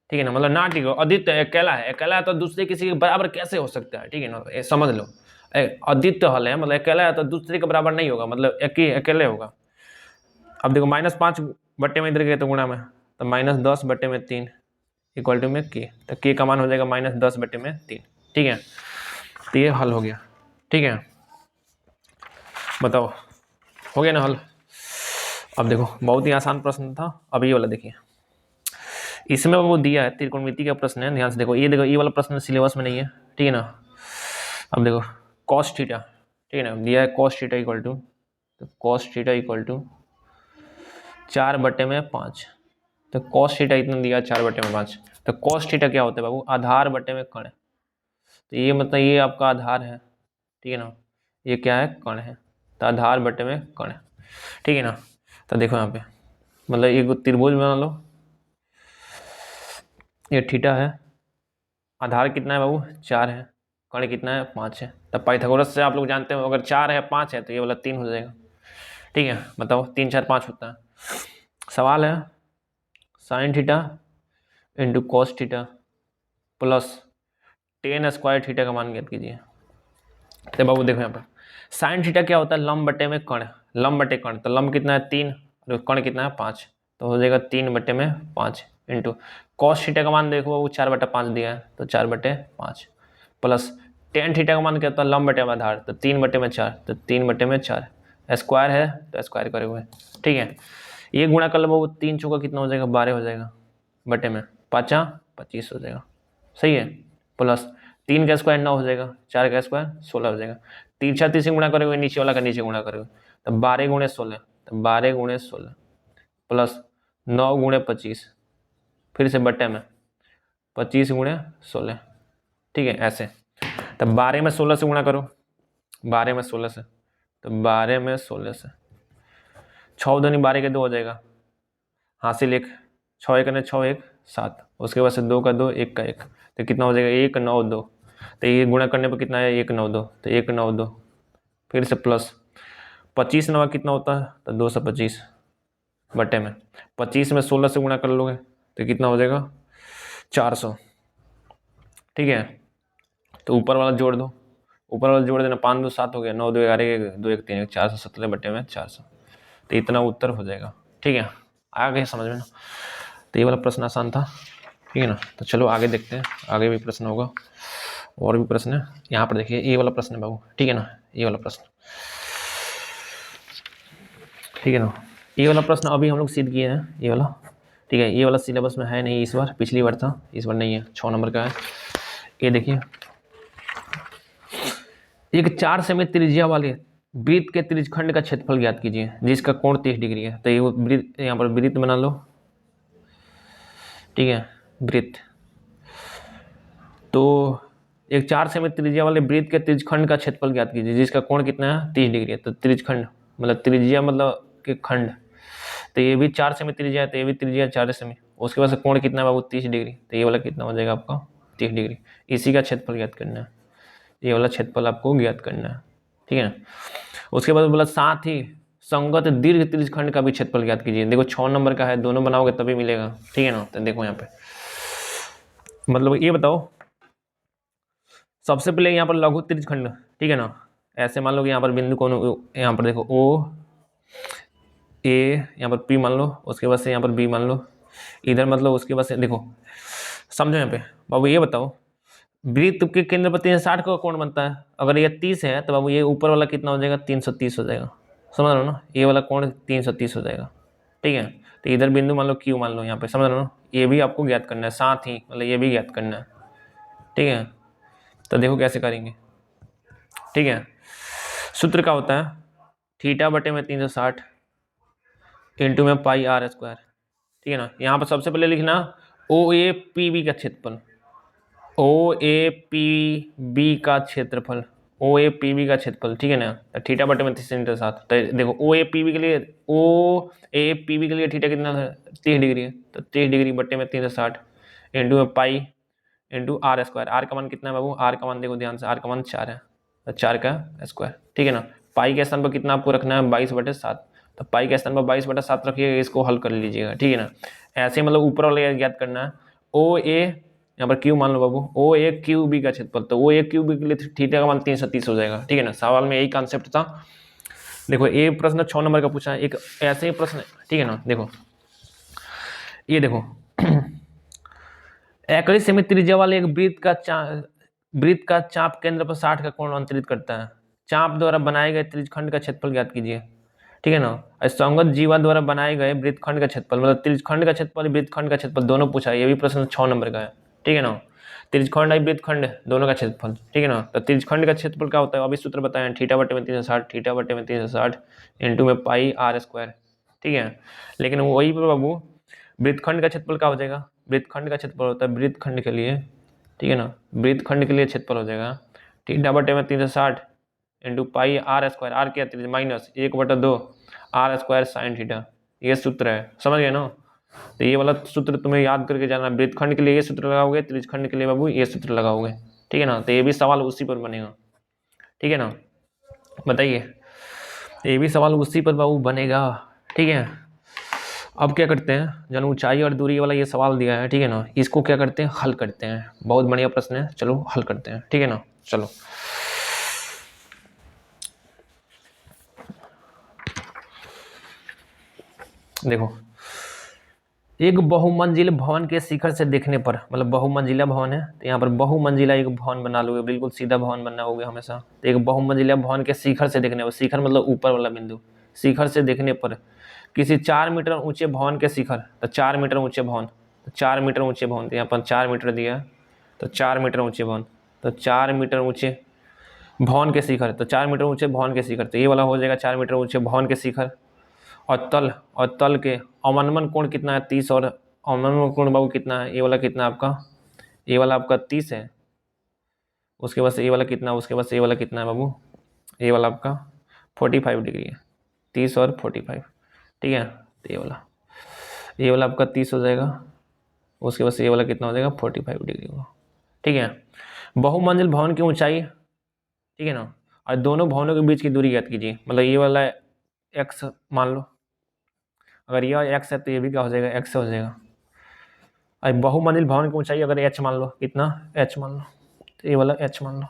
Speaker 1: ठीक है ना, मतलब नॉट इक्वल, अद्वितीय अकेला है, अकेला है तो दूसरे किसी के बराबर कैसे हो सकता है। ठीक है ना, ये समझ लो, अद्वितीय हल है मतलब अकेला है तो दूसरे के बराबर नहीं होगा, मतलब अकेले होगा। अब देखो -5 बट्टे में इधर गए तो गुणा में, तो -10 बट्टे में 3 इक्वल टू में के, तो के का मान हो जाएगा -10 बट्टे में 3। ठीक है, तो ये हल हो गया। ठीक है, बताओ हो गया ना हल। अब देखो बहुत ही आसान प्रश्न था। अब ये वाला देखिए, इसमें वो दिया है त्रिकोणमिति का प्रश्न है, ध्यान से देखो। ये देखो ये वाला प्रश्न सिलेबस में नहीं है। ठीक है ना, अब देखो cos थीटा, ठीक है ना, दिया है cos थीटा इक्वल टू, तो cos थीटा इक्वल टू 4 बटे में 5, तो cos थीटा इतना दिया 4 बटे में 5। तो cos थीटा क्या होता है बाबू, आधार बटे में कण। तो ये मतलब ये आपका आधार है। ठीक है ना, ये क्या है कण है, तो आधार बटे में कण। ठीक है ना, तो देखो यहाँ पे मतलब एक त्रिभुज बना लो, ये थीटा है, आधार कितना है बाबू 4 है, कण कितना है 5 है। तब पाइथागोरस से आप लोग जानते हो अगर 4 है 5 है तो ये वाला 3 हो जाएगा। ठीक है, बताओ 3 4 5 होता है। सवाल है sine theta into cos theta plus ten square theta का मान ज्ञात कीजिए। तो बाबू देखो यहाँ पर साइन थीटा क्या होता है, लंब बटे में कण, लंब बटे कण, तो लंब कितना है 3 और कण कितना है 5, तो हो जाएगा 3 बटे में 5 इंटू कॉस थीटा का मान देखो वो 4/5 दिया है तो 4/5 प्लस टेन थीटा का मान क्या होता है लंब बटे आधार तो 3/4 तो 3/4 स्क्वायर है तो स्क्वायर करे हुए ठीक है। ये गुणा कर लो वो 3 चौका कितना हो जाएगा 12 हो जाएगा बटे में 5 25 हो जाएगा सही है प्लस 3 का स्क्वायर 9 हो जाएगा 4 का स्क्वायर 16 हो जाएगा 3 से गुणा करेंगे नीचे वाला का नीचे गुणा करेंगे तो 12 गुणे 16 तो 12 गुणे 16 प्लस 9 गुणे 25 फिर से बटे में 25 गुणे 16 ठीक है ऐसे। तो 12 में 16 से गुणा करो 12 में 16 से तो 12 में 16 से 6 दूनी 12 के 2 हो जाएगा हासिल 1 6 1 6 1 7 उसके बाद से 2 का 2 1 का 1 तो कितना हो जाएगा 1 9 2 तो ये गुणा करने पर कितना है 1 9 2 तो 1 9 2 फिर से प्लस 25 9 कितना होता है तो 225 बटे में 25 में 16 से गुणा कर लोगे तो कितना हो जाएगा 400 ठीक है। तो ऊपर वाला जोड़ दो ऊपर वाला जोड़ देना 5 2 7 हो गया 9 2 11 2 1 3 417 बटे में 400 तो इतना उत्तर हो जाएगा ठीक है। आ गए समझ में ना। तो ये वाला प्रश्न आसान था ठीक है ना। तो चलो आगे देखते हैं आगे भी प्रश्न होगा और भी प्रश्न है यहाँ पर देखिए ये वाला प्रश्न है बाबू ठीक है ना। ये वाला प्रश्न ठीक है ना। ये वाला प्रश्न अभी हम लोग सिद्ध किए हैं ये वाला ठीक है। ये वाला सिलेबस में है नहीं इस बार पिछली बार था इस बार नहीं है 6 नंबर का है। ये देखिए एक 4 सेमी त्रिज्या वाले वृत्त के त्रिज्यखंड का क्षेत्रफल ज्ञात कीजिए जिसका कोण 30 डिग्री है। तो ये वृत्त यहाँ पर वृत्त बना लो ठीक है वृत्त। तो एक 4 सेमी त्रिज्या वाले वृत्त के त्रिज्यखंड का क्षेत्रफल ज्ञात कीजिए जिसका कोण कितना है 30 डिग्री है। तो त्रिज्यखंड मतलब त्रिज्या मतलब के खंड तो ये भी 4 सेमी त्रिज्या है तो ये भी त्रिज्या 4 सेमी उसके बाद से कोण कितना है बाबू 30 डिग्री तो ये वाला कितना हो जाएगा आपका 30 डिग्री। इसी का क्षेत्रफल ज्ञात करना है ये वाला क्षेत्रफल आपको ज्ञात करना है ठीक है ना। उसके बाद बोला साथ ही संगत दीर्घ त्रिज्यखंड का भी क्षेत्रफल ज्ञात कीजिए। देखो 6 नंबर का है दोनों बनाओगे तभी मिलेगा ठीक है ना। तो देखो यहाँ पे मतलब ये बताओ सबसे पहले यहाँ पर लघु त्रिज्यखंड ठीक है ना। ऐसे मान लो कि यहाँ पर बिंदु कौन यहाँ पर देखो ओ ए यहाँ पर पी मान लो उसके बाद से यहाँ पर बी मान लो इधर मतलब उसके बाद से देखो समझो यहाँ पे बाबू ये बताओ वृत्त के केंद्र पर 360 का कोण बनता है। अगर ये 30 है तो बाबू ये ऊपर वाला कितना हो जाएगा 330 हो जाएगा समझ रहे हो ना। ये वाला कोण 330 हो जाएगा ठीक है। तो इधर बिंदु मान लो क्यू मान लो यहाँ पे समझ रहे हो ना। ये भी आपको ज्ञात करना है साथ ही मतलब ये भी ज्ञात करना है ठीक है। तो देखो कैसे करेंगे ठीक है। सूत्र क्या होता है थीटा बटे में 360 इंटू में पाई आर स्क्वायर ठीक है ना। यहाँ पर सबसे पहले लिखना ओ ए पी बी का क्षेत्रफल ओ ए पी बी का क्षेत्रफल ओ ए पी बी का क्षेत्रफल ठीक है ना। तो थीटा बटे में 360 तो देखो ओ ए पी बी के लिए ओ ए पी बी के लिए थीटा कितना है 30 डिग्री है तो 30 डिग्री बटे में 360 इंटू में pi into r square. R का मान कितना है बाबू आर का मान देखो ध्यान से आर का मान 4 है तो 4 का स्क्वायर ठीक है ना। पाई के स्थान पर कितना आपको रखना है 22/7 तो पाई के स्थान पर 22/7 रखिएगा इसको हल कर लीजिएगा ठीक है ना। ऐसे मतलब ऊपर वाले ज्ञात करना है ओ ए यहाँ पर क्यू मान लो बाबू ओ ए क्यू बी का क्षेत्रफल तो ओ ए क्यू बी के लिए थीटा का मान 330 हो जाएगा ठीक है ना। सवाल में यही कॉन्सेप्ट था। देखो ये प्रश्न 6 नंबर का पूछा है एक ऐसे ही प्रश्न ठीक है ना। देखो ये देखो 21 सेमी त्रिज्या वाले एक वृत्त का चाप केंद्र पर 60 का कोण अंतरित करता है। चाप द्वारा बनाए गए त्रिज्यखंड का क्षेत्रफल ज्ञात कीजिए ठीक है ना। संगत जीवा द्वारा बनाए गए वृत्तखंड का क्षेत्रफल मतलब त्रिज्यखंड का क्षेत्रफल वृत्तखंड का क्षेत्रफल दोनों पूछा है। ये भी प्रश्न 6 नंबर का है ठीक है ना। त्रिज्यखंड और वृत्तखंड दोनों का क्षेत्रफल ठीक है ना। तो त्रिज्यखंड का क्षेत्रफल क्या होता है अभी सूत्र बताएं थीटा बटे में 360 थीटा बटे में 360 इंटू में पाई आर स्क्वायर ठीक है। लेकिन वही पर बाबू वृत्तखंड का क्षेत्रफल क्या हो जाएगा वृत्तखंड का क्षेत्रफल होता है वृत्तखंड के लिए ठीक है ना। वृत्तखंड के लिए क्षेत्रफल हो जाएगा थीटा बटे में 360 into pi r square r क्या minus 1/2 r square sine theta. ये सूत्र है समझ गए ना। तो ये वाला सूत्र तुम्हें याद करके जाना वृत्तखंड के लिए ये सूत्र लगाओगे त्रिज्यखंड के लिए बाबू ये सूत्र लगाओगे ठीक है ना। तो ये भी सवाल उसी पर बनेगा ठीक है ना। बताइए ये भी सवाल उसी पर बाबू बनेगा ठीक है। अब क्या करते हैं जन ऊंचाई और दूरी वाला ये सवाल दिया है ठीक है ना। इसको क्या करते हैं हल करते हैं। बहुत बढ़िया प्रश्न है चलो हल करते हैं ठीक है ना। चलो देखो एक बहुमंजिल भवन के शिखर से देखने पर, मतलब बहुमंजिला भवन है तो यहाँ पर बहुमंजिला एक भवन बना लोगे, बिल्कुल सीधा भवन बनना होगा हमेशा। तो एक बहुमंजिला भवन के शिखर से देखने पर, शिखर मतलब ऊपर वाला बिंदु, शिखर से देखने पर किसी 4 मीटर ऊंचे भवन के शिखर, तो 4 मीटर ऊंचे भवन, तो 4 मीटर ऊंचे भवन, तो यहाँ पर 4 मीटर दिया, तो 4 मीटर ऊंचे भवन, तो 4 मीटर ऊंचे भवन के शिखर, तो 4 मीटर ऊंचे भवन के शिखर, तो ये वाला हो जाएगा 4 मीटर ऊंचे भवन के शिखर। और तल के अवनमन कोण कितना है 30, और अवनमन कोण बाबू कितना है, ये वाला कितना आपका, ये वाला आपका 30 है, उसके बाद से ये वाला कितना, उसके बाद से ये वाला कितना है बाबू, ये वाला आपका 45 डिग्री है, 30 और 45, ठीक है। तो ये वाला आपका 30 हो जाएगा, उसके बाद से ये वाला कितना हो जाएगा 45 डिग्री होगा, ठीक है। बहुमंजिल भवन की ऊंचाई, ठीक है ना, और दोनों भवनों के बीच की दूरी ज्ञात कीजिए, मतलब ये वाला x मान लो, अगर यह x है तो ये भी क्या हो जाएगा, x हो जाएगा। और बहुमंजिल भवन की ऊंचाई अगर h मान लो, कितना h मान लो, तो ये वाला h मान लो,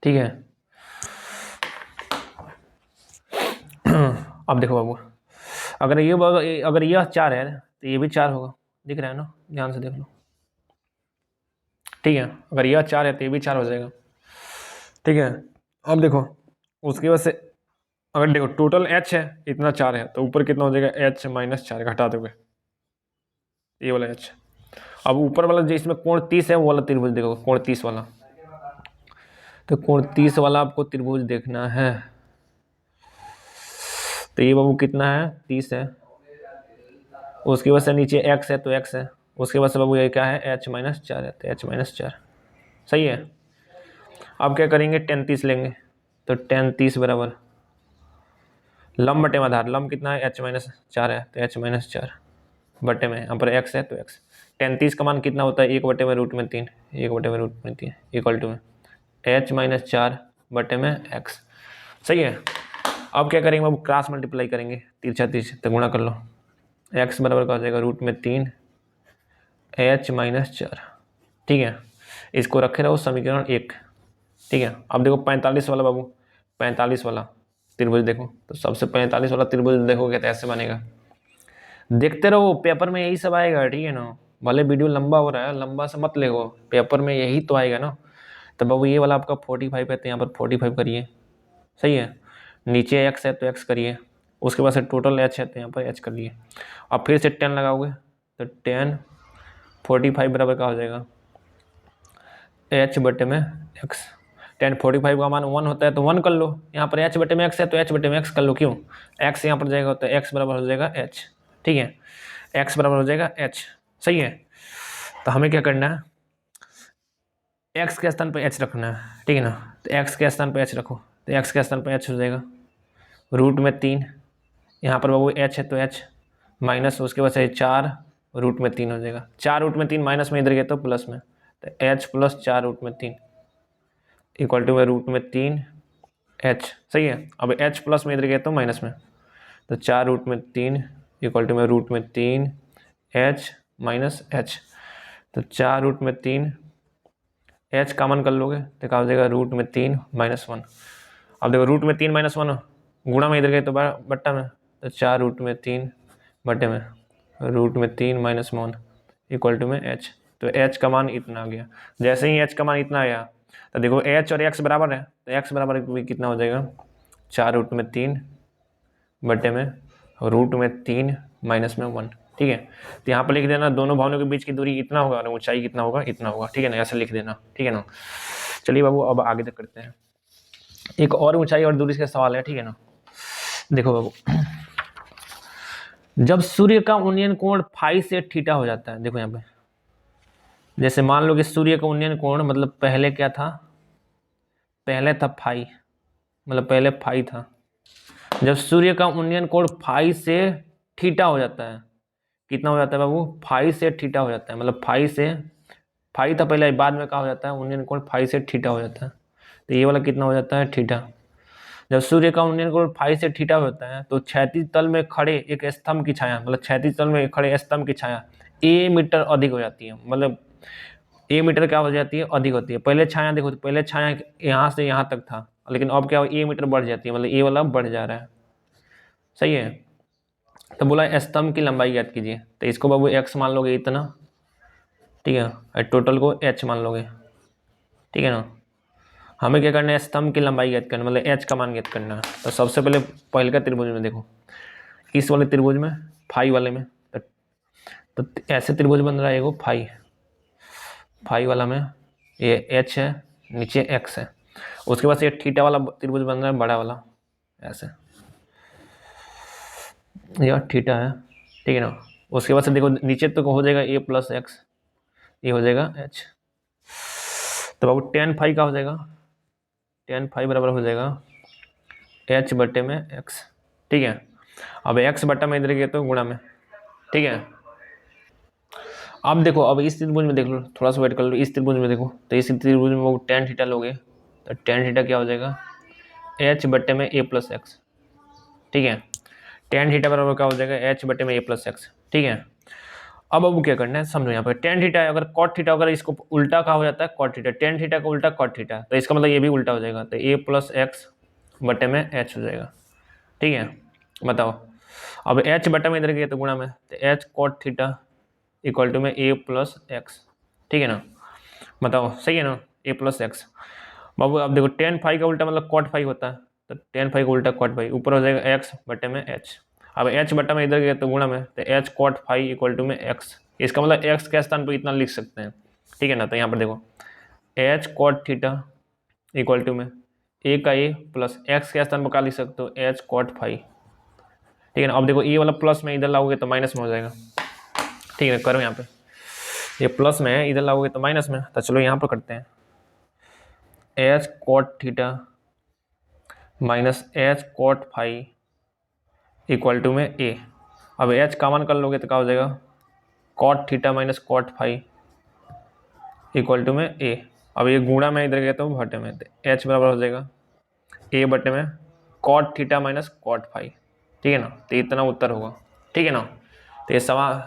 Speaker 1: ठीक है। अब देखो बाबू, अगर यह 4 है तो ये भी 4 होगा, दिख रहा है ना, ध्यान से देख लो, ठीक है। अगर यह 4 है तो ये भी 4 हो जाएगा, ठीक है। अब देखो उसके बाद से अगर देखो टोटल h है इतना 4 है, तो ऊपर कितना हो जाएगा h माइनस 4 घटा दोगे, ये वाला h। अब ऊपर वाला जो इसमें कोण 30 है वो वाला त्रिभुज देखो, कोण 30 वाला, तो कोण 30 वाला आपको त्रिभुज देखना है, तो ये बाबू कितना है 30 है, उसके बाद से नीचे x है तो x है, उसके बाद से बाबू ये क्या है h माइनस 4 है, तो h माइनस 4, सही है। अब क्या करेंगे tan 30 लेंगे, तो tan 30 बराबर लंब बटे में आधार, लंब कितना है h माइनस 4 है, तो h माइनस 4 बटे में, यहाँ पर x है तो x, tan 30 का मान कितना होता है 1 बटे में रूट में 3, 1 बटे में रूट में 3 इक्वल टू में h माइनस 4 बटे में x, सही है। अब क्या करेंगे अब क्रॉस मल्टीप्लाई करेंगे, तिरछा तिरछा तो गुणा कर लो, x बराबर का हो जाएगा रूट में 3 h माइनस 4, ठीक है। इसको रखे रहो समीकरण 1, ठीक है। अब देखो 45 वाला बाबू, 45 वाला त्रिभुज देखो, तो सबसे 45 वाला त्रिभुज देखोगे तो ऐसे बनेगा, देखते रहो पेपर में यही सब आएगा, ठीक है ना, भले वीडियो लंबा हो रहा है लंबा से मत लेगो, पेपर में यही तो आएगा ना। तो बाबू ये वाला आपका 45 है तो यहाँ पर 45 करिए, सही है। नीचे x है तो x करिए, उसके बाद से टोटल h है तो यहाँ पर h कर लिए, अब फिर से 10 लगाओगे तो 10 45 बराबर का हो जाएगा h बटे में x, 10 45 का मान 1 होता है तो 1 कर लो, यहाँ पर h बटे में x है तो h बटे में x कर लो, क्यों x यहाँ पर जाएगा तो x बराबर हो जाएगा h, ठीक है, x बराबर हो जाएगा h, सही है। तो हमें क्या करना है x के स्थान पर h रखना है, ठीक है ना, तो x के स्थान पर h रखो, तो x के स्थान पर h हो जाएगा रूट में 3, यहाँ पर बाबू h है तो h माइनस, उसके बाद से 4 रूट में 3 हो जाएगा, 4 रूट में 3 माइनस में इधर गया तो प्लस में, तो h प्लस 4 रूट में 3 इक्वल टू में रूट में 3 h, सही है। अब h प्लस में इधर गया तो माइनस में, तो 4 रूट में 3 इक्वल टू में रूट में 3 h माइनस h, तो 4 रूट में 3 h कॉमन कर लोगे तो क्या हो जाएगा रूट में 3 माइनस 1। अब देखो रूट में 3 माइनस 1 गुणा में इधर गए तो बट्टा में, तो 4 रूट में 3 बटे में रूट में 3 माइनस 1 इक्वल टू में h, तो h का मान इतना आ गया। जैसे ही h का मान इतना आया तो देखो h और x बराबर है, तो x बराबर कितना हो जाएगा 4 रूट में 3 बटे में रूट में 3 माइनस में 1, ठीक है। तो यहाँ पर लिख देना दोनों भवनों के बीच की दूरी इतना होगा और ऊंचाई कितना होगा इतना होगा, ठीक है ना, ऐसे लिख देना, ठीक है ना। चलिए बाबू अब आगे तक करते हैं, एक और ऊंचाई और दूरी का सवाल है, ठीक है ना। देखो बाबू, जब सूर्य का उन्नयन कोण फाई से थीटा हो जाता है, देखो यहाँ पे जैसे मान लो कि सूर्य का उन्नयन कोण मतलब पहले क्या था, पहले था फाई, मतलब पहले फाई था, जब सूर्य का उन्नयन कोण फाई से थीटा हो जाता है, कितना हो जाता है बाबू फाई से थीटा हो जाता है, मतलब फाई था पहले, बाद में क्या हो जाता है उन्नयन कोण फाई से थीटा हो जाता है, तो ये वाला कितना हो जाता है थीटा। जब सूर्य का उन्नयन कोण फाई से थीटा होता है तो क्षैतिज तल में खड़े एक स्तंभ की छाया, मतलब क्षैतिज तल में खड़े स्तंभ की छाया a मीटर अधिक हो जाती है, मतलब a मीटर क्या हो जाती है अधिक होती है। पहले छाया देखो, पहले छाया यहाँ से यहाँ तक था, लेकिन अब क्या a मीटर बढ़ जाती है, मतलब a वाला बढ़ जा रहा है, सही है। तो बोला स्तंभ की लंबाई ज्ञात कीजिए, तो इसको बाबू x मान लोगे इतना, ठीक है, और टोटल को h मान लोगे, ठीक है ना। हमें क्या करना है, स्तंभ की लंबाई ज्ञात करना, मतलब h का मान ज्ञात करना है। तो सबसे पहले पहले का त्रिभुज में देखो, इस वाले त्रिभुज में, फाई वाले में, तो ऐसे त्रिभुज बन रहा है एगो फाई, फाई वाला में ये h है, नीचे x है। उसके बाद ये थीटा वाला त्रिभुज बन रहा है बड़ा वाला, ऐसे, यह थीटा है, ठीक है ना। उसके बाद से देखो नीचे तो हो जाएगा a प्लस एक्स, ये हो जाएगा h। तो बाबू टेन फाई का हो जाएगा, टेन फाई बराबर हो जाएगा h बटे में x, ठीक है। अब x बटा में इधर गया तो गुणा में, ठीक है। अब देखो, अब इस त्रिभुज में देख लो, थोड़ा सा वेट कर लो, इस त्रिभुज में देखो, तो इस त्रिभुज में वो टेन थीटा लोगे, तो टेन थीटा क्या हो जाएगा, h बटे में a प्लस एक्स, ठीक है। टेन थीटा बराबर क्या हो जाएगा, h बटे में a प्लस एक्स, ठीक है। अब क्या करना है समझो, यहाँ पे टेन थीटा अगर कॉट थीटा, अगर इसको उल्टा कहा हो जाता है कॉट थीटा, टेन थीटा का उल्टा कॉट थीटा, तो इसका मतलब ये भी उल्टा हो जाएगा, तो a प्लस एक्स बटे में h हो जाएगा, ठीक है। बताओ, अब h बटे में इधर गया तो गुणा में, तो h cot theta equal to में a प्लस एक्स, ठीक है ना। बताओ सही है ना, a प्लस एक्स। बाबू अब देखो टेन फाई का उल्टा मतलब कॉट फाई होता है, तो टेन फाई का उल्टा कॉट फाई, ऊपर हो जाएगा x बटे में h। अब h बटा में इधर गया तो गुणा में, तो h cot phi equal to में x, इसका मतलब x के स्थान पर इतना लिख सकते हैं, ठीक है ना। तो यहाँ पर देखो h cot theta equal to में a का a प्लस x के स्थान पर क्या लिख सकते हो, h कॉट फाई, ठीक है ना। अब देखो ये वाला प्लस में इधर लाओगे तो माइनस में हो जाएगा, ठीक है। करो यहाँ पे, ये प्लस में है, इधर लाओगे तो माइनस में, तो चलो यहाँ पर करते हैं, h cot theta minus h cot phi equal to में ए। अब एच कॉमन कर लोगे तो क्या हो जाएगा, cot theta minus cot phi equal to में ए। अब ये गुणा में इधर गया तो बटे में, तो एच बराबर हो जाएगा ए बटे में cot theta minus cot phi, ठीक है ना। तो इतना उत्तर होगा, ठीक है ना। तो ये सवाल,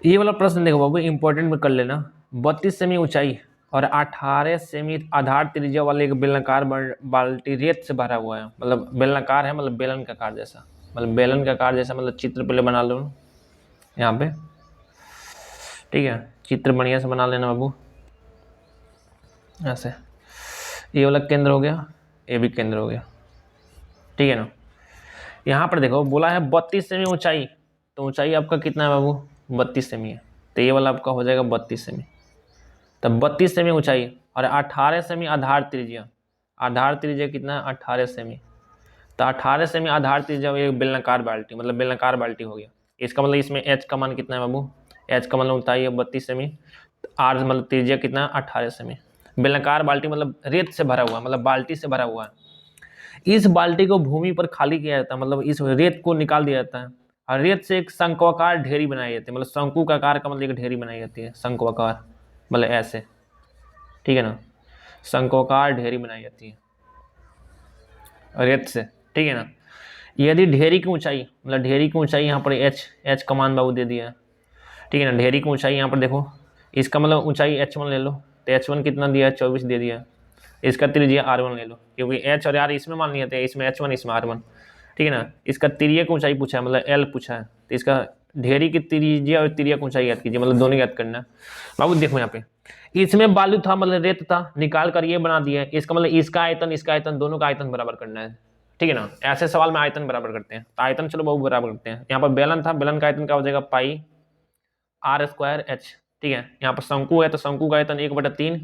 Speaker 1: ये वाला प्रश्न देखो बाबू इंपॉर्टेंट में कर लेना। 32 सेमी ऊंचाई और 18 सेमी आधार त्रिज्या वाले एक बेलनाकार बाल्टी रेत से भरा हुआ है, मतलब बेलनाकार है, मतलब बेलन का आकार जैसा, मतलब बेलन का आकार जैसा, मतलब चित्र पहले बना लो यहाँ पे, ठीक है। चित्र बढ़िया से बना लेना बाबू, ऐसे। ये वाला केंद्र हो गया, ये भी केंद्र हो गया, ठीक है ना। यहाँ पर देखो बोला है 32 सेमी ऊंचाई, तो ऊंचाई आपका कितना है बाबू, 32 सेमी है, तो ये वाला आपका हो जाएगा 32 सेमी। तब 32 सेमी ऊंचाई और 18 सेमी आधार त्रिज्या, आधार त्रिज्या कितना है 18 सेमी, तो 18 सेमी आधार त्रिज्या ये बेलनाकार बाल्टी, मतलब बेलनाकार बाल्टी हो गया। इसका मतलब इसमें एच का मान कितना है बाबू, एच का मतलब ऊंचाई है 32 सेमी, आर मतलब त्रिज्या कितना है 18 सेमी। बेलनाकार बाल्टी मतलब रेत से भरा हुआ, मतलब बाल्टी से भरा हुआ है। इस बाल्टी को भूमि पर खाली किया जाता है, मतलब इस रेत को निकाल दिया जाता है, और रेत से एक शंक्वाकार ढेरी बनाई जाती है, मतलब शंकु का आकार का मतलब एक ढेरी बनाई जाती है, शंक्वाकार मतलब ऐसे, ठीक है ना। शंक्वाकार ढेरी बनाई जाती है रेत से, ठीक है ना। यदि ढेरी की ऊंचाई, मतलब ढेरी की ऊंचाई यहाँ पर एच का मान बाबू दे दिया है, ठीक है ना। ढेरी की ऊंचाई यहाँ पर देखो, इसका मतलब ऊंचाई h1 ले लो, तो h1 कितना दिया है 24 दे दिया है। इसका त्रिज्या r1 ले लो, क्योंकि h और r इसमें मान लिए थे, इसमें h1 इसमें r1, ठीक है ना। इसका त्रिज्या की ऊंचाई पूछा है, मतलब l पूछा है, तो इसका ढेरी की त्रिज्या और त्रिज्या की ऊंचाई याद कीजिए, मतलब दोनों याद करना है बाबू। देखो यहाँ पे इसमें बालू था, मतलब रेत था, निकाल कर ये बना दिया है, इसका मतलब इसका आयतन दोनों का आयतन बराबर करना है, ठीक है ना। ऐसे सवाल में आयतन बराबर करते हैं, तो आयतन चलो बाबू बराबर करते हैं। यहाँ पर बेलन था, बेलन का आयतन क्या हो जाएगा पाई आर स्क्वायर एच, ठीक है। यहाँ पर शंकु है, तो शंकु का आयतन 1/3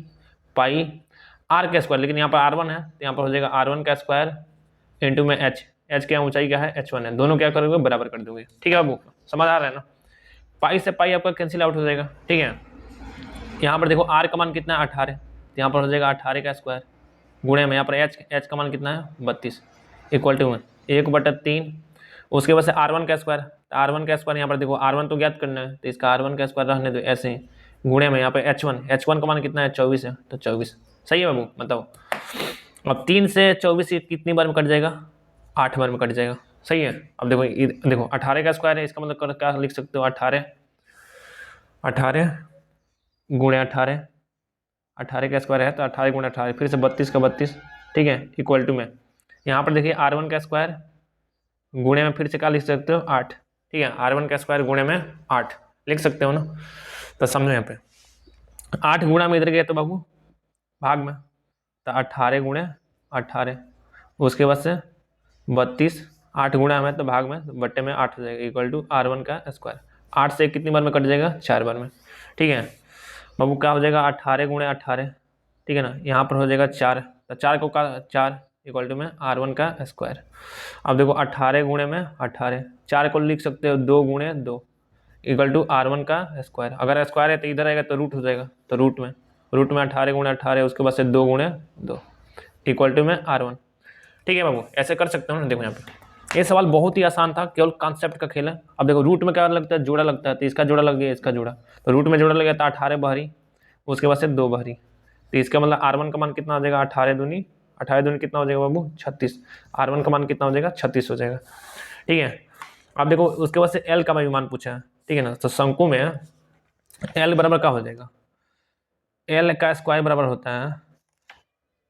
Speaker 1: पाई आर का स्क्वायर, लेकिन यहाँ पर r1 है, तो यहाँ पर हो जाएगा r1 का स्क्वायर इंटू में एच क्या ऊंचाई क्या है h1 है, दोनों क्या करोगे बराबर कर दोगे, ठीक है बाबू। समझ आ रहा है ना। पाई से पाई आपका कैंसिल आउट हो जाएगा, ठीक है। यहाँ पर देखो r का मान कितना है 18, तो यहाँ पर हो जाएगा 18 का स्क्वायर गुणे में यहाँ पर h का मान कितना है 32 इक्वल टू में 1/3, उसके बाद से r1 का स्क्वायर, r1 का स्क्वायर यहाँ पर देखो r1 तो ज्ञात करना है, तो इसका r1 का स्क्वायर रहने दो ऐसे ही, गुणे में यहाँ पे h1 का मान कितना है 24 है, तो 24 सही है बाबू। बताओ अब 3 से 24 कितनी बार में कट जाएगा, 8 बार में कट जाएगा, सही है। अब देखो देखो 18 का स्क्वायर है, इसका मतलब क्या लिख सकते हो 18 गुणे 18 का स्क्वायर है, तो 18 गुणे 18 फिर से 32 का 32, ठीक है, इक्वल टू में यहाँ पर देखिए r1 का स्क्वायर गुणे में फिर से क्या लिख सकते हो 8, ठीक है, R1 का स्क्वायर गुणे में 8 लिख सकते हो ना। तो समझो यहाँ पे 8 गुणा में इधर गए तो बाबू भाग में, तो 18 गुणे 18, उसके बाद से 32, 8 गुणा में तो भाग में, बट्टे में 8 हो जाएगा इक्वल टू R1 का स्क्वायर। 8 से कितनी बार में कट जाएगा, 4 बार में, ठीक है बाबू। क्या हो जाएगा 18 गुणे 18, ठीक है ना, यहाँ पर हो जाएगा 4, तो 4 को का 4 इक्वल टू में R1 का स्क्वायर। अब देखो 18 गुणे में 18, 4 को लिख सकते हो 2 गुणे 2 इक्वल टू R1 का स्क्वायर। अगर स्क्वायर है तो इधर आएगा तो रूट हो जाएगा, तो रूट में 18 गुणे 18, उसके बाद से 2 गुणे 2 इक्वल टू में R1, ठीक है बाबू। ऐसे कर सकते हो ना। देखो यहाँ पे ये सवाल बहुत ही आसान था, केवल कॉन्सेप्ट का खेल है। अब देखो रूट में क्या लगता है, जोड़ा लगता है, तो इसका जोड़ा लग गया, इसका जोड़ा, तो रूट में जोड़ा लग गया तो 18 बाहरी, उसके बाद से 2 बाहरी, तो इसका मतलब R1 का मान कितना हो जाएगा, 18 दूनी कितना हो जाएगा बाबू 36, R1 का मान कितना हो जाएगा 36 हो जाएगा, ठीक है। अब देखो उसके बाद से L का मान पूछा है, ठीक है ना, तो शंकु में L बराबर क्या हो जाएगा, L का स्क्वायर बराबर होता है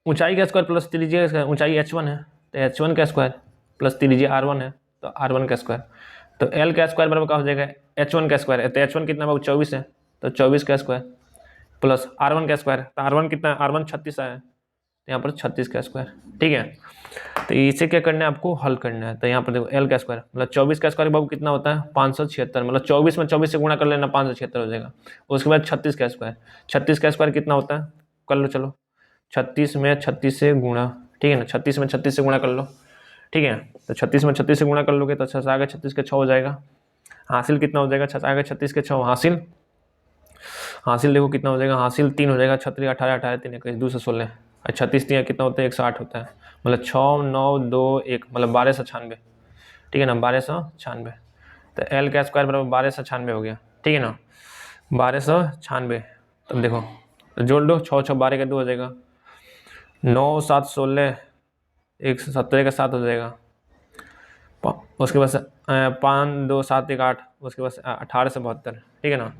Speaker 1: ऊंचाई का स्क्वायर प्लस त्रिज्या का, ऊंचाई h1 है तो h1 का स्क्वायर प्लस त्रिज्या r1 है तो r1 का स्क्वायर, तो L का स्क्वायर बराबर क्या हो जाएगा h1 का स्क्वायर है, तो h1 कितना बाबू 24 है, तो 24 का स्क्वायर प्लस R1 का स्क्वायर, तो R1 कितना है, R1 36 आया है, तो यहाँ पर 36 का स्क्वायर, ठीक है। तो इसे क्या करना है आपको, हल करना है। तो यहाँ पर देखो L का स्क्वायर मतलब 24 का स्क्वायर बाबू कितना होता है 576, मतलब 24 में 24 से गुणा कर लेना 576 हो जाएगा। उसके बाद 36 का स्क्वायर, 36 का स्क्वायर कितना होता है, कर लो चलो, 36 में 36 से गुणा, ठीक है ना, 36 में 36 से गुणा कर लो, ठीक है। तो 36 में 36 से गुणा कर लोगे तो 6 आगे 36 के 6 हो जाएगा, हासिल कितना हो जाएगा 6 आगे 36 के 6, हासिल देखो कितना हो जाएगा, हासिल 3 हो जाएगा, 36 18 18 3 21 216, 36 3 कितना होता है 108 होता है, मतलब 6 9 2 1 मतलब 1296, ठीक है ना, 1296। तो L का स्क्वायर बराबर 1296 हो गया, ठीक है ना, 1296। तब देखो तो जोड़ लो, 6 6 12 का 2 हो जाएगा, 9 7 16 117 का 7 हो जाएगा, उसके बाद 5 2 7 1 8, उसके बाद 1872, ठीक है ना।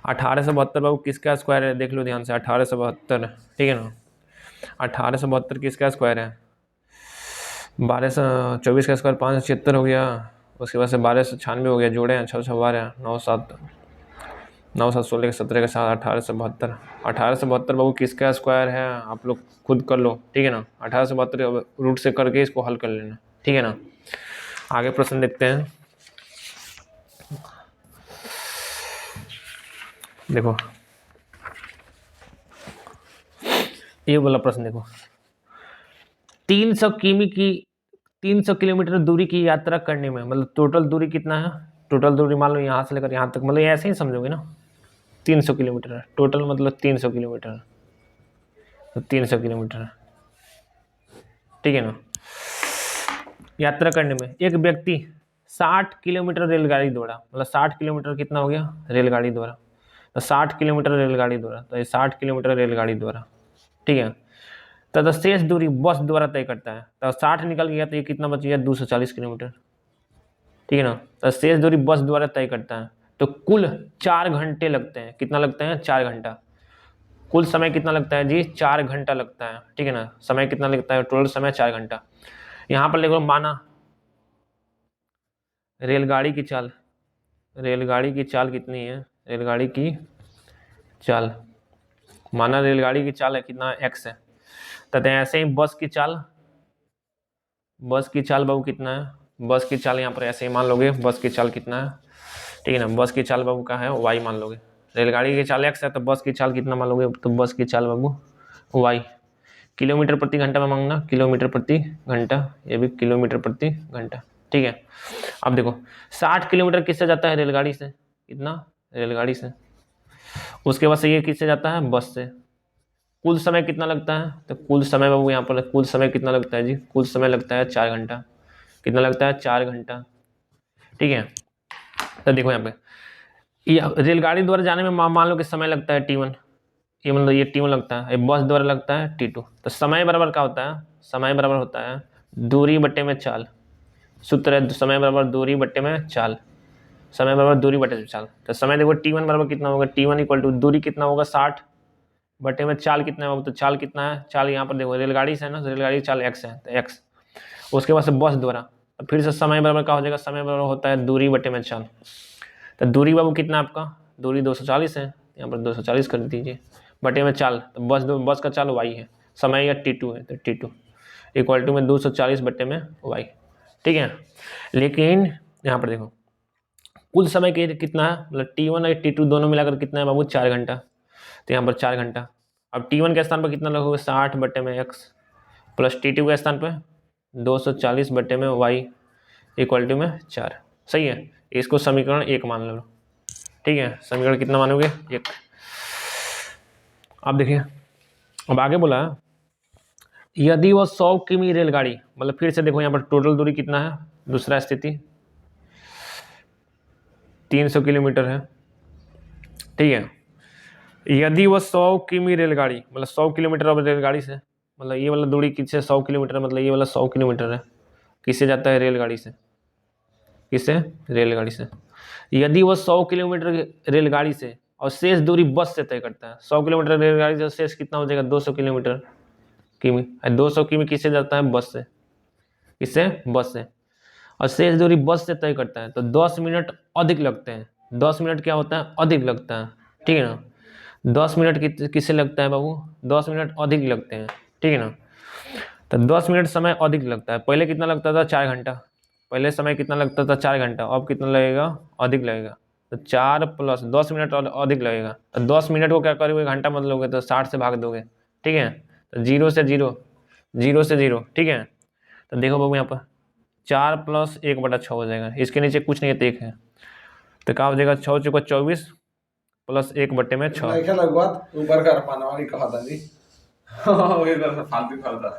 Speaker 1: 1872 बाबू किसका स्क्वायर है, देख लो ध्यान से, 1872, ठीक है ना, 1872 किसका स्क्वायर है, 1224 का स्क्वायर 576 हो गया, उसके बाद से 1296 हो गया, जोड़े हैं 6 6 12 9 7 16 17 का 7 1872 बाबू किसका स्क्वायर है, आप लोग खुद कर लो, ठीक है ना। 1872 रूट से करके इसको हल कर लेना, ठीक है ना। आगे प्रश्न देखते हैं, देखो ये वाला प्रश्न देखो, 300 किलोमीटर दूरी की यात्रा करने में, मतलब टोटल दूरी कितना है, टोटल दूरी मान लो यहाँ से लेकर यहाँ तक, मतलब ऐसे ही समझोगे ना, 300 किलोमीटर है टोटल, मतलब 300 किलोमीटर, तो 300 किलोमीटर, ठीक है ना। यात्रा करने में एक व्यक्ति 60 किलोमीटर रेलगाड़ी दौड़ा, मतलब 60 किलोमीटर कितना हो गया रेलगाड़ी द्वारा, तो 60 किलोमीटर रेलगाड़ी द्वारा, तो ये 60 किलोमीटर रेलगाड़ी द्वारा, ठीक है। तो शेष दूरी बस द्वारा तय करता है, तो 60 निकल गया तो ये कितना बच गया 240 किलोमीटर, ठीक है ना। तो शेष दूरी बस द्वारा तय करता है, तो कुल 4 घंटे लगते हैं, कितना लगते हैं 4 घंटा, कुल समय कितना लगता है जी 4 घंटा लगता है, ठीक है ना। समय कितना लगता है, टोटल समय 4 घंटा। यहाँ पर देखो माना रेलगाड़ी की चाल कितनी है, रेलगाड़ी की चाल, माना रेलगाड़ी की चाल है कितना x है, तथा ऐसे ही बस की चाल बाबू कितना है, बस की चाल यहाँ पर ऐसे ही मान लोगे, बस की चाल कितना है, ठीक है ना, बस की चाल बाबू का है y मान लोगे, रेलगाड़ी की चाल x है तो बस की चाल कितना मान लोगे, तो बस की चाल बाबू y, किलोमीटर प्रति घंटा में मांगना, किलोमीटर प्रति घंटा, ये भी किलोमीटर प्रति घंटा, ठीक है। अब देखो 60 किलोमीटर किससे जाता है, रेलगाड़ी से, कितना रेलगाड़ी से, उसके बाद से ये किससे जाता है, बस से। कुल समय कितना लगता है, तो कुल समय बाबू यहाँ पर कुल समय कितना लगता है जी, कुल समय लगता है 4 घंटा, कितना लगता है 4 घंटा, ठीक है। तो देखो यहाँ पे रेलगाड़ी द्वारा जाने में मान लो कि समय लगता है T1, ये मतलब ये T1 लगता है, बस द्वारा लगता है T2, तो समय बराबर क्या होता है, समय बराबर होता है दूरी बट्टे में चाल, सूत्र है समय बराबर दूरी बट्टे में चाल, समय बराबर दूरी बट्टे में चाल। तो समय देखो T1 बराबर कितना होगा, T1 इक्वल टू दूरी कितना होगा 60 बट्टे में चाल कितना होगा, तो चाल कितना है, चाल यहाँ पर देखो रेलगाड़ी से है ना, रेलगाड़ी की चाल x है तो x, उसके बाद से बस द्वारा, तो फिर से समय बराबर क्या हो जाएगा, समय बराबर होता है दूरी बटे में चाल। तो दूरी बाबू कितना आपका, दूरी 240 है, यहाँ पर 240 कर दीजिए, बटे में चाल, तो बस का चाल y है, समय या t2 है, तो t2 इक्वल टू में 240 बटे में y, ठीक है। लेकिन यहाँ पर देखो कुल समय कितना है, मतलब t1 और t2 दोनों मिलाकर कितना है बाबू, 4 घंटा, तो यहाँ पर 4 घंटा। अब t1 के स्थान पर कितना लगोगे, 60 बटे में x, प्लस t2 के स्थान पर 240 बटे में y इक्वल टू में 4, सही है। इसको समीकरण 1 मान लो, ठीक है। समीकरण कितना मानोगे, 1। अब देखिए अब आगे बोला, यदि वह 100 किमी रेलगाड़ी, मतलब फिर से देखो यहाँ पर टोटल दूरी कितना है, दूसरा स्थिति 300 किलोमीटर है, ठीक है। यदि वह 100 किमी रेलगाड़ी, मतलब 100 किलोमीटर अब रेलगाड़ी से, मतलब ये वाला दूरी किससे 100 किलोमीटर, मतलब ये वाला 100 किलोमीटर है, किससे जाता है, रेलगाड़ी से, किससे, रेलगाड़ी से। यदि वह 100 किलोमीटर रेलगाड़ी से और शेष दूरी बस से तय करता है, 100 किलोमीटर रेलगाड़ी से शेष कितना हो जाएगा, 200 किलोमीटर किमी, 200 किमी किससे जाता है, बस से, किससे, बस से, और शेष दूरी बस से तय करता है, तो 10 मिनट अधिक लगते हैं, 10 मिनट क्या होता है, अधिक लगता है, ठीक है ना। 10 मिनट किससे लगता है बाबू, 10 मिनट अधिक लगते हैं, ठीक है ना। तो 10 मिनट समय अधिक लगता है, पहले कितना लगता था, 4 घंटा, पहले समय कितना लगता था, 4 घंटा, अब कितना लगेगा, अधिक लगेगा, तो 4 प्लस 10 मिनट और अधिक लगेगा, तो 10 मिनट को क्या करोगे, घंटा मत लोगे, तो 60 से भाग दोगे, ठीक है, तो 0 से 0, 0 से 0, ठीक है। तो देखो बाबू यहाँ पर 4 प्लस 1/6 हो जाएगा, इसके नीचे कुछ नहीं है, तो 1 है, तो क्या हो जाएगा, 6 चौका 24 प्लस 1 बटे में 6।
Speaker 2: ऊपर कर पाना वाली कहा था जी। फालतू करता है।